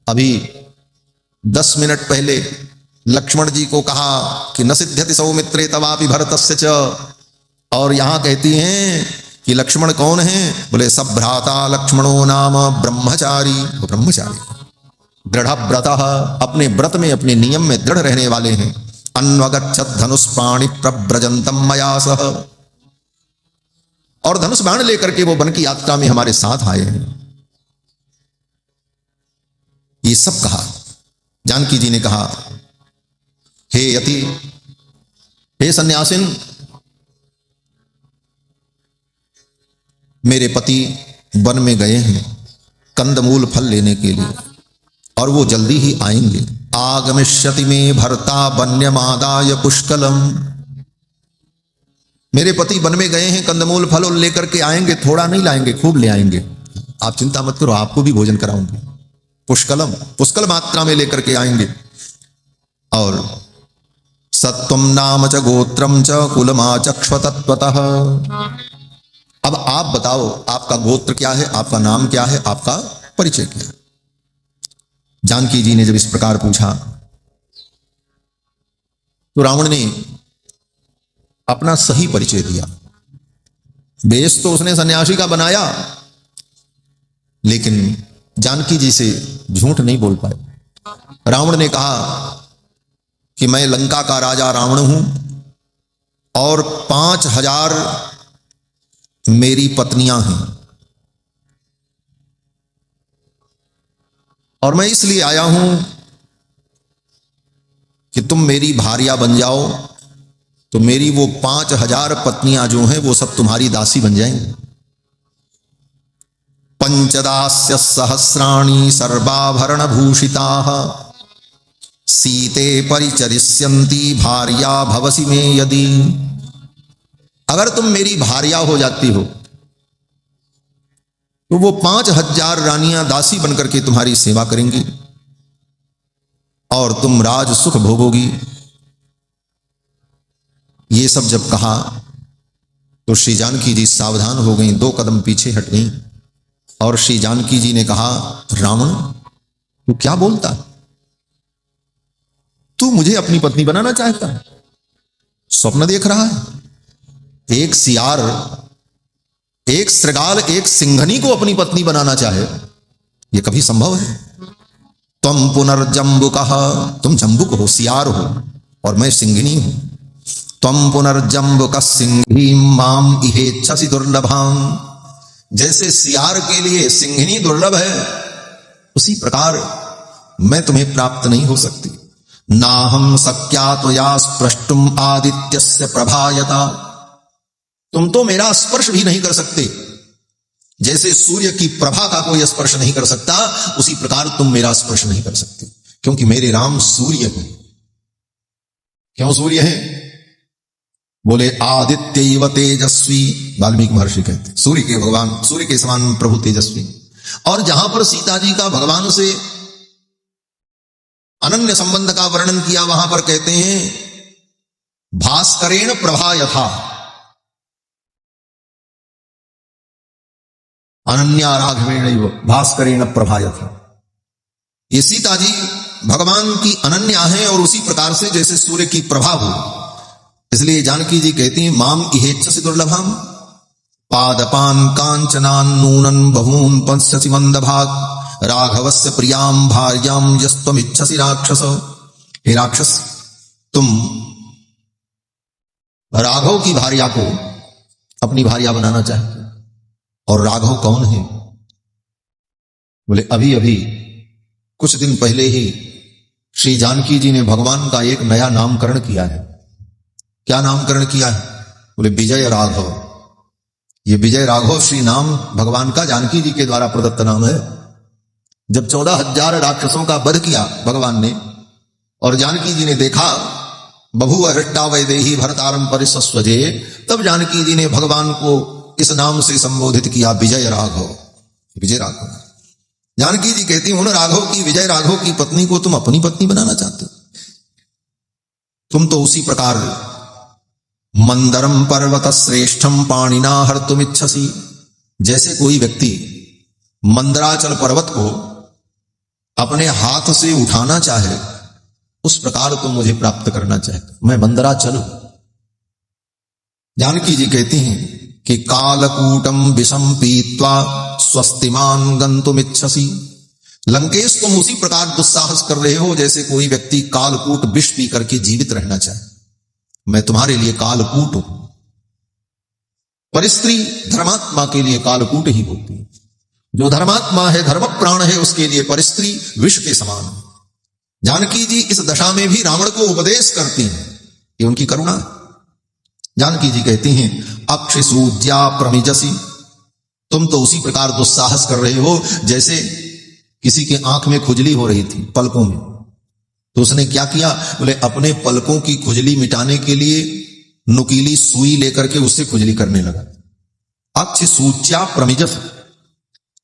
अभी 10 मिनट पहले लक्ष्मण जी को कहा कि न सिद्ध्यति सौमित्रे तवापि भरतस्य च, और यहां कहती हैं कि लक्ष्मण कौन है? बोले सभ्राता लक्ष्मणो नाम ब्रह्मचारी, ब्रह्मचारी दृढ़व्रतः, अपने व्रत में अपने नियम में दृढ़ रहने वाले हैं। अन्वगच्छत् धनुष्पाणि प्रव्रजन्तम मया सह, और धनुष बाण लेकर के वो वन की यात्रा में हमारे साथ आए हैं। ये सब कहा। जानकी जी ने कहा हे यति, हे सन्यासिन, मेरे पति वन में गए हैं कंदमूल फल लेने के लिए और वो जल्दी ही आएंगे। आगमिष्यति में भर्ता वन्यमादाय पुष्कलम। मेरे पति वन में गए हैं, कंदमूल फल लेकर के आएंगे, थोड़ा नहीं लाएंगे, खूब ले आएंगे। आप चिंता मत करो, आपको भी भोजन कराऊंगी। पुष्कलम, पुष्कल मात्रा में लेकर के आएंगे। और सत्वम नाम च गोत्रम च कुलमा चक्ष्वतत्वतः। अब आप बताओ आपका गोत्र क्या है, आपका नाम क्या है, आपका परिचय क्या है? जानकी जी ने जब इस प्रकार पूछा तो रावण ने अपना सही परिचय दिया। वेश तो उसने सन्यासी का बनाया, लेकिन जानकी जी से झूठ नहीं बोल पाए। रावण ने कहा कि मैं लंका का राजा रावण हूं और 5000 मेरी पत्नियां हैं, और मैं इसलिए आया हूं कि तुम मेरी भार्या बन जाओ, तो मेरी वो 5000 पत्नियां जो हैं वो सब तुम्हारी दासी बन जाएंगी। पंचदास्य सहस्राणि सर्वाभरण भूषिताः सीते परिचरिष्यन्ति भार्या भवसि मे यदि। अगर तुम मेरी भार्या हो जाती हो तो वो 5000 रानियां दासी बनकर के तुम्हारी सेवा करेंगी और तुम राज सुख भोगोगी। ये सब जब कहा तो श्री जानकी जी सावधान हो गई, 2 कदम पीछे हट गई और श्री जानकी जी ने कहा रावण तू क्या बोलता है? तू मुझे अपनी पत्नी बनाना चाहता है? स्वप्न देख रहा है? एक सियार, एक श्रृगाल, एक सिंघनी को अपनी पत्नी बनाना चाहे, यह कभी संभव है? तुम पुनर्जम्बुकः, तुम जम्बुक हो, सियार हो, और मैं सिंहिनी हूं। तुम पुनर्जम्बुकः सिंही माम इहेच्छसि दुर्लभां, जैसे सियार के लिए सिंहिनी दुर्लभ है, उसी प्रकार मैं तुम्हें प्राप्त नहीं हो सकती। नाहं शक्या त्वया स्पृष्टुम आदित्यस्य प्रभायता, तुम तो मेरा स्पर्श भी नहीं कर सकते। जैसे सूर्य की प्रभा का कोई स्पर्श नहीं कर सकता, उसी प्रकार तुम मेरा स्पर्श नहीं कर सकते, क्योंकि मेरे राम सूर्य हैं। क्यों सूर्य हैं? बोले आदित्यैव तेजस्वी, वाल्मीकि महर्षि कहते सूर्य के भगवान, सूर्य के समान प्रभु तेजस्वी। और जहां पर सीता जी का भगवान से अनन्य संबंध का वर्णन किया, वहां पर कहते हैं भास्करेण प्रभा यथा, अनन्या राघवेण भास्करेण प्रभा यथा। ये सीता जी भगवान की अनन्या है, और उसी प्रकार से जैसे सूर्य की प्रभा हो। इसलिए जानकी जी कहती हैं माम इहेच्छसि दुर्लभम पादपान कांचनान नूनन बहून पंस्यसि मंदभाग राघवस्य प्रियाम भार्याम यस्त्वम इच्छसि राक्षस। हे राक्षस, तुम राघव की भार्या को अपनी भार्या बनाना चाहते, और राघव कौन है? बोले अभी अभी कुछ दिन पहले ही श्री जानकी जी ने भगवान का एक नया नामकरण किया है। क्या नामकरण किया है? बोले विजय राघव। ये विजय राघव श्री नाम भगवान का जानकी जी के द्वारा प्रदत्त नाम है। जब 14,000 राक्षसों का वध किया भगवान ने, और जानकी जी ने देखा बभूव हृष्टा वैदेही भरतारम परिसस्वजे, तब जानकी जी ने भगवान को इस नाम से संबोधित किया, विजय राघव। विजय राघव। जानकी जी कहती उन राघव की, विजय राघव की पत्नी को तुम अपनी पत्नी बनाना चाहते हो? तुम तो उसी प्रकार मंदरम पर्वत श्रेष्ठम पाणिना हर्तुमिच्छसि, जैसे कोई व्यक्ति मंदराचल पर्वत को अपने हाथ से उठाना चाहे, उस प्रकार तुम मुझे प्राप्त करना चाहते। मैं मंदराचल हूं। जानकी जी कहती हैं कि कालकूटम विषम पीत्वा स्वस्तिमान गंतुमिच्छसि, लंकेश तुम उसी प्रकार दुस्साहस कर रहे हो जैसे कोई व्यक्ति कालकूट विष पी करके जीवित रहना चाहे। मैं तुम्हारे लिए कालकूट हूं। पर स्त्री धर्मात्मा के लिए कालकूट ही होती है। जो धर्मात्मा है, धर्म प्राण है, उसके लिए पर स्त्री विष के समान है। जानकी जी इस दशा में भी रावण को उपदेश करती हैं, ये उनकी करुणा। जानकी जी कहती हैं अक्षिसूज्या प्रमिजसी, तुम तो उसी प्रकार दुस्साहस कर रहे हो जैसे किसी के आंख में खुजली हो रही थी पलकों में, तो उसने क्या किया? बोले अपने पलकों की खुजली मिटाने के लिए नुकीली सुई लेकर के उससे खुजली करने लगा। अक्षिसूच्या प्रमिजस,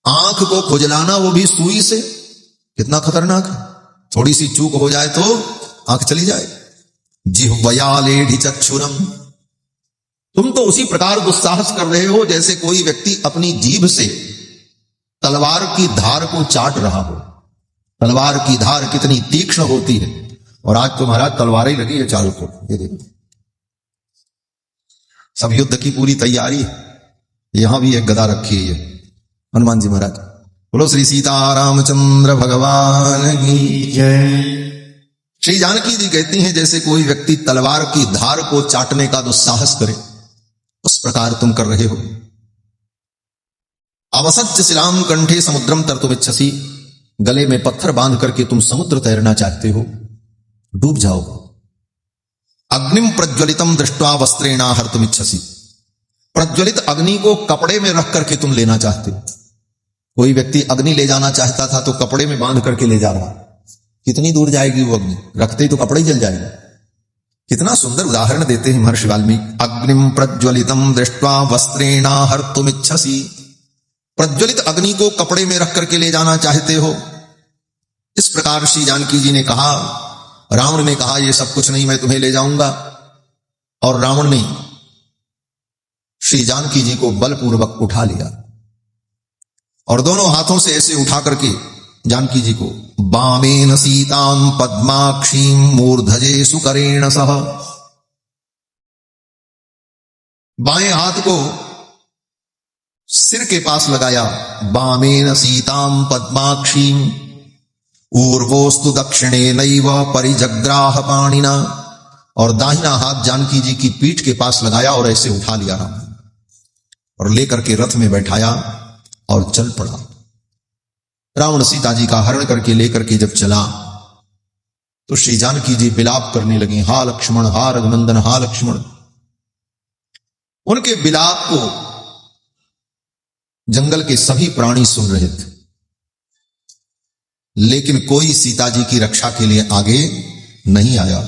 आंख को खुजलाना वो भी सुई से, कितना खतरनाक है। थोड़ी सी चूक हो जाए तो आंख चली जाए। जिह्वयालेढ़ि चक्षुरम, तुम तो उसी प्रकार दुस्साहस कर रहे हो जैसे कोई व्यक्ति अपनी जीभ से तलवार की धार को चाट रहा हो। तलवार की धार कितनी तीक्ष्ण होती है, और आज तो महाराज तलवारें ही लगी है चारों तरफ। ये देखो, सब युद्ध की पूरी तैयारी है। यहां भी एक गदा रखी है हनुमान जी महाराज। बोलो श्री सीतारामचंद्र भगवान की जय। श्री जानकी जी कहती हैं जैसे कोई व्यक्ति तलवार की धार को चाटने का दुस्साहस करे, उस प्रकार तुम कर रहे हो। अवसच्च शिलाम कंठे समुद्रम तर्तुमिच्छसि, गले में पत्थर बांध करके तुम समुद्र तैरना चाहते हो, डूब जाओ। अग्निम प्रज्वलितम दृष्ट्वा वस्त्रेणा हर्तुमिच्छसि, प्रज्वलित अग्नि को कपड़े में रख करके तुम लेना चाहते हो। कोई व्यक्ति अग्नि ले जाना चाहता था तो कपड़े में बांध करके ले जा रहा, कितनी दूर जाएगी वो अग्नि? रखते ही तो कपड़े जल जाएगा। कितना सुंदर उदाहरण देते हैं महर्षि वाल्मीकि। अग्निम प्रज्वलितम दृष्ट्वा वस्त्रेणा हर्तुमिच्छसि, प्रज्वलित अग्नि को कपड़े में रख करके ले जाना चाहते हो। इस प्रकार श्री जानकी जी ने कहा, रावण ने कहा ये सब कुछ नहीं, मैं तुम्हें ले जाऊंगा। और रावण ने श्री जानकी जी को बलपूर्वक उठा लिया, और दोनों हाथों से ऐसे उठा करके जानकी जी को बामेन सीताम पद्माक्षीम मूर्धजे सुकरेण सह, बाएं हाथ को सिर के पास लगाया, बामेन सीताम पद्माक्षीम, ऊर्वोस्तु दक्षिणे नैव परिजग्राह पाणिना, और दाहिना हाथ जानकी जी की पीठ के पास लगाया और ऐसे उठा लिया राम, और लेकर के रथ में बैठाया और चल पड़ा। रावण सीता जी का हरण करके लेकर के जब चला तो श्री जानकी जी विलाप करने लगी, हा लक्ष्मण, हा रघुनंदन, हा लक्ष्मण। उनके विलाप को जंगल के सभी प्राणी सुन रहे थे, लेकिन कोई सीता जी की रक्षा के लिए आगे नहीं आया।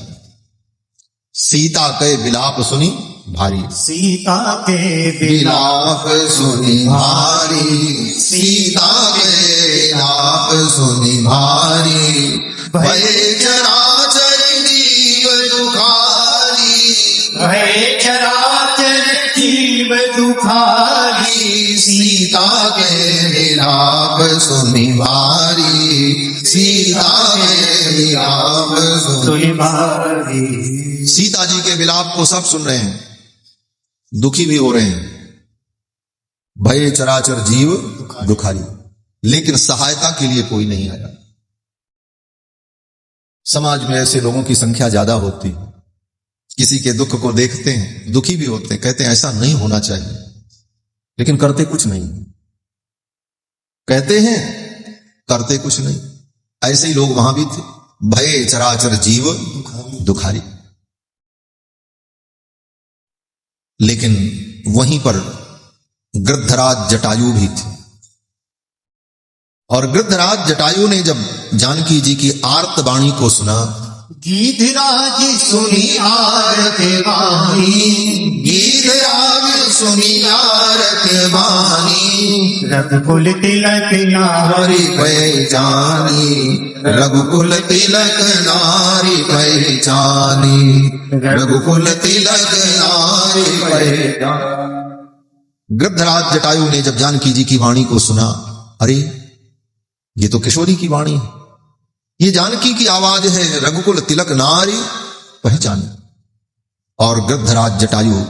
सीता के विलाप सुनी भारी, सीता के विलाप सुनी भारी, सीता के विलाप सुनी भारी, भय चराचर जीव दुखारी, भय चराचर जीव दुखारी, सीता के विलाप सुनी भारी, सीता के विलाप सुनी भारी। सीता जी के विलाप को सब सुन रहे हैं, दुखी भी हो रहे हैं। भय चराचर जीव दुखारी, लेकिन सहायता के लिए कोई नहीं आया। समाज में ऐसे लोगों की संख्या ज्यादा होती, किसी के दुख को देखते हैं, दुखी भी होते हैं, कहते हैं ऐसा नहीं होना चाहिए, लेकिन करते कुछ नहीं। कहते हैं, करते कुछ नहीं। ऐसे ही लोग वहां भी थे। भय चराचर जीव दुखारी, लेकिन वहीं पर गृद्धराज जटायु भी थे, और गृद्धराज जटायु ने जब जानकी जी की आर्त वाणी को सुना, गीधराज सुनी आरत वाणी, गीधराज सुनी आरत वाणी, रघुकुल तिलक नारी पहचानी, रघुकुल तिलक नारी पहचानी, रघुकुल तिलक नारी पहचानी। गृद्धराज जटायु ने जब जानकी जी की वाणी को सुना, अरे ये तो किशोरी की वाणी है, ये जानकी की आवाज है, रघुकुल तिलक नारी पहचानी। और गृद्धराज जटायु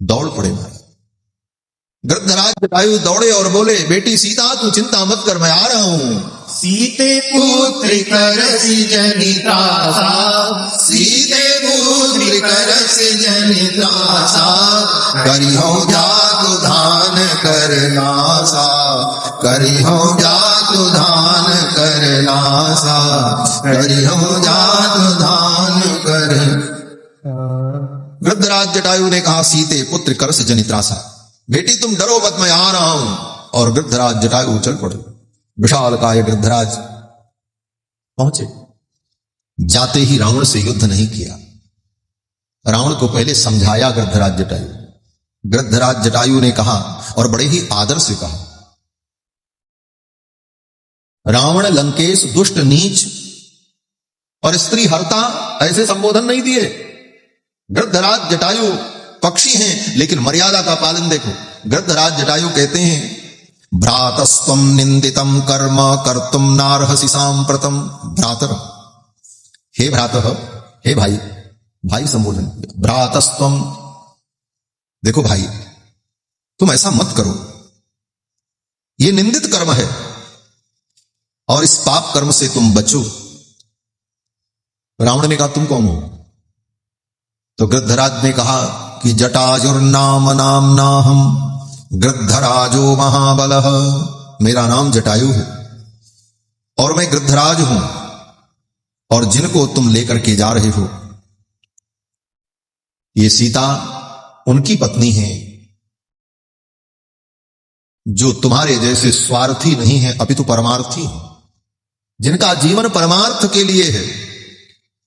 दौड़ पड़े मारे। गृद्धराज जटायु दौड़े और बोले, बेटी सीता तू चिंता मत कर, मैं आ रहा हूं। सीते पुत्र करसि जनित्रासा, सीते पुत्र करसि जनित्रासा, करिहो जातु धान करनासा, करिहो जातु धान करनासा, करिहो जातु धान कर। गृद्धराज जटायु ने कहा, सीते पुत्र करस जनित्रासा, बेटी तुम डरो मत, मैं आ रहा हूं। और गृद्धराज जटायु चल पड़े। विशालकाय गृद्धराज पहुंचे। जाते ही रावण से युद्ध नहीं किया, रावण को पहले समझाया गृद्धराज जटायु। गृद्धराज जटायु ने कहा, और बड़े ही आदर से कहा, रावण लंकेश दुष्ट नीच और स्त्री हर्ता, ऐसे संबोधन नहीं दिए। गृद्धराज जटायु पक्षी हैं, लेकिन मर्यादा का पालन देखो। गृद्धराज जटायु कहते हैं, भ्रातस्त्वं निंदितम कर्म कर्तुम नार्हसि सांप्रतम। भ्रातर, हे भ्रातः, हे भाई, भाई संबोधन। भ्रातस्त्वं, देखो भाई, तुम ऐसा मत करो, ये निंदित कर्म है, और इस पाप कर्म से तुम बचो। रावण ने कहा, तुम कौन हो? तो गृद्धराज ने कहा कि जटायुर्नाम नामनाहम गृद्धराजो महाबलः, मेरा नाम जटायु है और मैं गृद्धराज हूं, और जिनको तुम लेकर के जा रहे हो ये सीता उनकी पत्नी है, जो तुम्हारे जैसे स्वार्थी नहीं है अपितु परमार्थी है, जिनका जीवन परमार्थ के लिए है।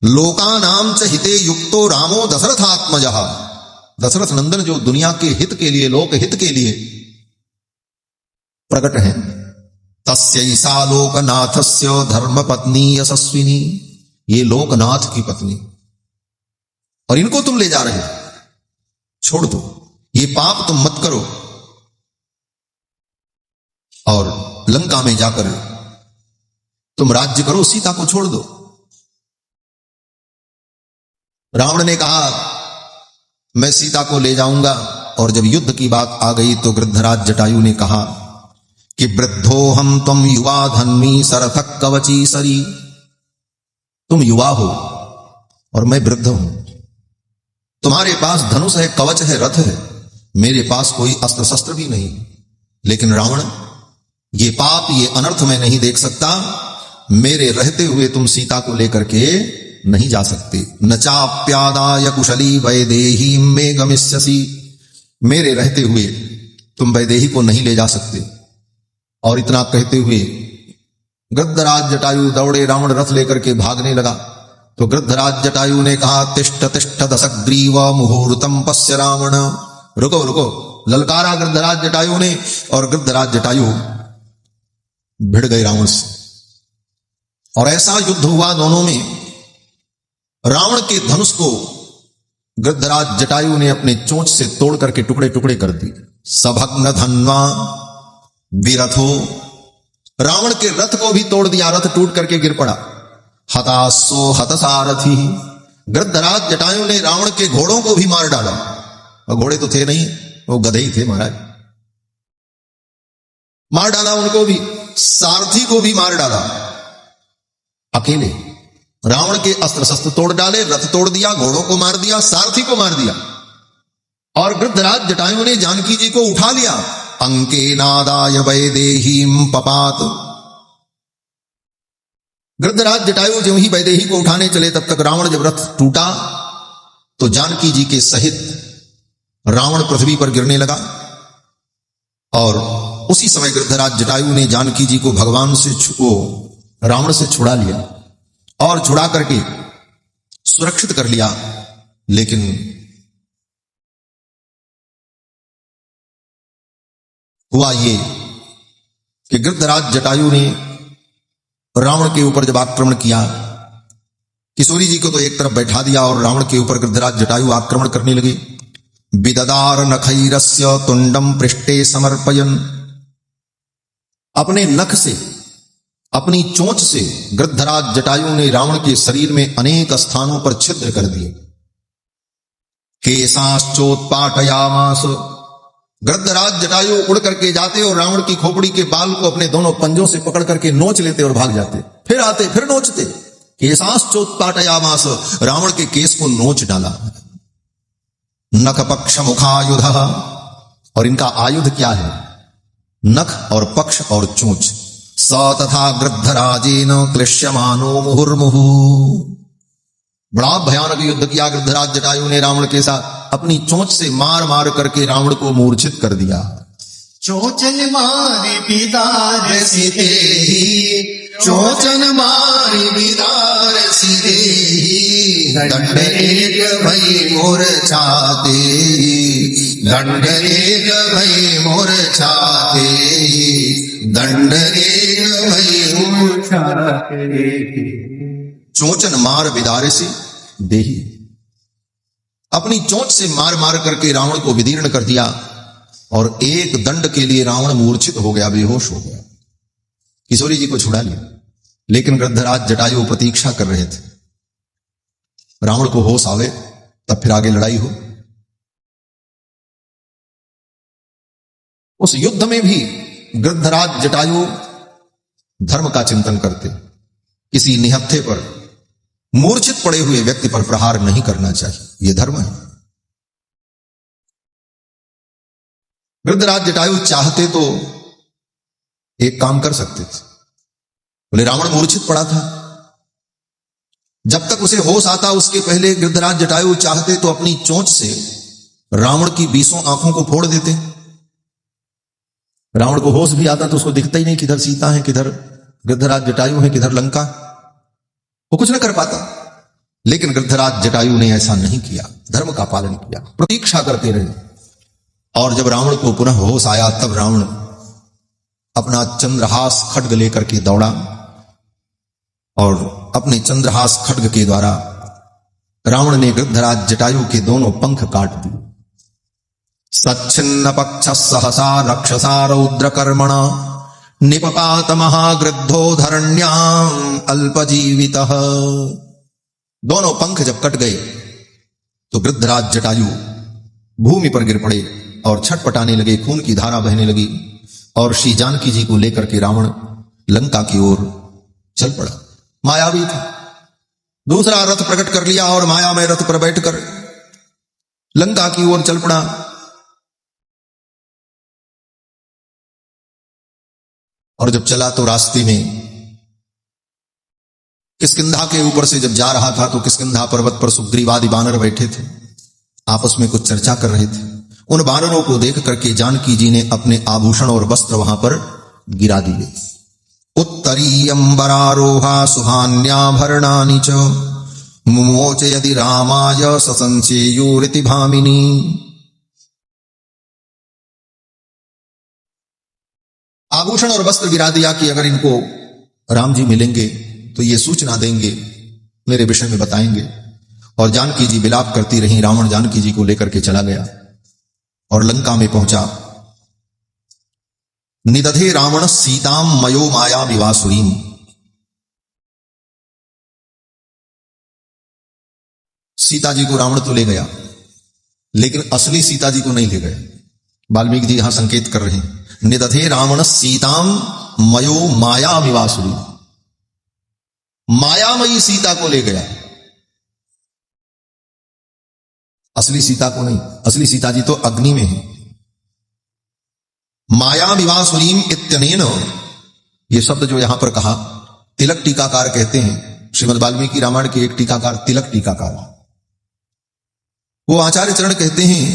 लोकानाम च हिते युक्तो रामो दशरथात्मजः, दशरथ नंदन जो दुनिया के हित के लिए, लोक हित के लिए प्रकट है। तस्यैसा लोकनाथस्य धर्मपत्नी यशस्विनी, ये लोकनाथ की पत्नी, और इनको तुम ले जा रहे हो, छोड़ दो, ये पाप तुम मत करो, और लंका में जाकर तुम राज्य करो, सीता को छोड़ दो। रावण ने कहा, मैं सीता को ले जाऊंगा, और जब युद्ध की बात आ गई तो गृद्धराज जटायु ने कहा कि वृद्धो हम तुम युवा धन्वी सरथक कवची सरी, तुम युवा हो और मैं वृद्ध हूं, तुम्हारे पास धनुष है, कवच है, रथ है, मेरे पास कोई अस्त्र शस्त्र भी नहीं। लेकिन रावण, ये पाप, ये अनर्थ मैं नहीं देख सकता, मेरे रहते हुए तुम सीता को लेकर के नहीं जा सकते। न चाप्यादाय कुशली वैदेही में गमिष्यसि, मेरे रहते हुए तुम वैदेही को नहीं ले जा सकते। और इतना कहते हुए गृद्धराज जटायु दौड़े, रावण रथ लेकर के भागने लगा। तो गृद्धराज जटायु ने कहा, तिष्ठ तिष्ठ दशग्रीव मुहूर्तम पश्य रावण, रुको रुको, ललकारा गृद्धराज जटायु ने। और गृद्धराज जटायु भिड़ गए रावण से, और ऐसा युद्ध हुआ दोनों में। रावण के धनुष को गृद्धराज जटायु ने अपने चोंच से तोड़ करके टुकड़े टुकड़े कर दिए। सभग्न धन्वा विरथो, रावण के रथ को भी तोड़ दिया, रथ टूट करके गिर पड़ा। हतासो हतसारथी, गृद्धराज जटायु ने रावण के घोड़ों को भी मार डाला। और घोड़े तो थे नहीं, वो गधे ही थे महाराज, मार डाला उनको भी, सारथी को भी मार डाला। अकेले रावण के अस्त्र शस्त्र तोड़ डाले, रथ तोड़ दिया, घोड़ों को मार दिया, सारथी को मार दिया। और गृद्धराज जटायु ने जानकी जी को उठा लिया। अंके नादाय वैदेहीम पपात, गृद्धराज जटायु जो ही वैदेही को उठाने चले, तब तक रावण जब रथ टूटा तो जानकी जी के सहित रावण पृथ्वी पर गिरने लगा। और उसी समय गृद्धराज जटायु ने जानकी जी को भगवान से रावण से छुड़ा लिया, और छुड़ा करके सुरक्षित कर लिया। लेकिन हुआ ये कि गृद्धराज जटायु ने रावण के ऊपर जब आक्रमण किया, किशोरी जी को तो एक तरफ बैठा दिया और रावण के ऊपर गृद्धराज जटायु आक्रमण करने लगे। विददार नखैरस्य तुंडम पृष्ठे समर्पयन, अपने नख से, अपनी चोंच से गृद्धराज जटायु ने रावण के शरीर में अनेक स्थानों पर छिद्र कर दिए। केशाश्चोत्पाटयामास, गृद्धराज जटायु उड़ करके जाते और रावण की खोपड़ी के बाल को अपने दोनों पंजों से पकड़ करके नोच लेते और भाग जाते, फिर आते, फिर नोचते। केशाश्चोत्पाटयामास, रावण के केस को नोच डाला। नख पक्ष मुखायुध, और इनका आयुध क्या है? नख और पक्ष और चोंच। स तथा गृद्धराजेन क्लिश्यमानो मुहुर्मुहु, बड़ा भयानक युद्ध किया गृद्धराज जटायु ने रावण के साथ। अपनी चोंच से मार मार करके रावण को मूर्छित कर दिया। चोचन मारी बिदार सीधे, चोचन मारी बिदार सीधे, दंड एक भई मूर्छाते, दंड एक भई मूर्छाते, दंड एक भई मूर्छाते। चोचन मार बिदारे से देही, अपनी चोंच से मार मार करके रावण को विदीर्ण कर दिया। और एक दंड के लिए रावण मूर्छित हो गया, बेहोश हो गया। किशोरी जी को छुड़ा लिया, लेकिन गृद्धराज जटायु प्रतीक्षा कर रहे थे रावण को होश आवे, तब फिर आगे लड़ाई हो। उस युद्ध में भी गृद्धराज जटायु धर्म का चिंतन करते। किसी निहत्थे पर, मूर्छित पड़े हुए व्यक्ति पर प्रहार नहीं करना चाहिए, यह धर्म है। गृद्धराज जटायु चाहते तो एक काम कर सकते थे, बोले रावण मूर्छित पड़ा था, जब तक उसे होश आता उसके पहले गृद्धराज जटायु चाहते तो अपनी चोंच से रावण की 20 आंखों को फोड़ देते। रावण को होश भी आता तो उसको दिखता ही नहीं किधर सीता है, किधर गृद्धराज जटायु है, किधर लंका, वो कुछ न कर पाता। लेकिन गृद्धराज जटायु ने ऐसा नहीं किया, धर्म का पालन किया, प्रतीक्षा करते रहे। और जब रावण को पुनः होश आया, तब रावण अपना चंद्रहास खड्ग लेकर के दौड़ा और अपने चंद्रहास खड्ग के द्वारा रावण ने गृद्धराज जटायु के दोनों पंख काट दिए। सच्छिन्न पक्ष सहसा रक्षसा रौद्र कर्मण निपपात महागृद्धो धरण्याम अल्पजीवितः। दोनों पंख जब कट गए तो गृद्धराज जटायु भूमि पर गिर पड़े और छटपटाने लगे, खून की धारा बहने लगी। और श्री जानकी जी को लेकर के रावण लंका की ओर चल पड़ा। मायावी था, दूसरा रथ प्रकट कर लिया और माया में रथ पर बैठकर लंका की ओर चल पड़ा। और जब चला तो रास्ते में किष्किंधा के ऊपर से जब जा रहा था तो किष्किंधा पर्वत पर सुग्रीवादि बानर बैठे थे, आपस में कुछ चर्चा कर रहे थे। उन बानरों को देख करके जानकी जी ने अपने आभूषण और वस्त्र वहां पर गिरा दिए। उत्तरीयंबरारोहा सुहान्याभरणानि च मुमोच यदि रामाय ससंचेयोरिति भामिनी। आभूषण और वस्त्र गिरा दिया कि अगर इनको राम जी मिलेंगे तो ये सूचना देंगे, मेरे विषय में बताएंगे। और जानकी जी विलाप करती रही। रावण जानकी जी को लेकर के चला गया और लंका में पहुंचा। निदधे रावण सीताम मयो माया विवासुरीम। सीता जी को रावण तो ले गया, लेकिन असली सीता जी को नहीं ले गए। वाल्मीकि जी यहां संकेत कर रहे हैं, निदधे रावण सीताम मयो माया विवासुरीम। मायामयी सीता को ले गया, असली सीता को नहीं। असली सीता जी तो अग्नि में है। माया विवासुरीम इत्यनेन, ये शब्द जो यहां पर कहा तिलक टीकाकार कहते हैं। श्रीमद् वाल्मीकि रामायण के एक टीकाकार तिलक टीकाकार, वो आचार्य चरण कहते हैं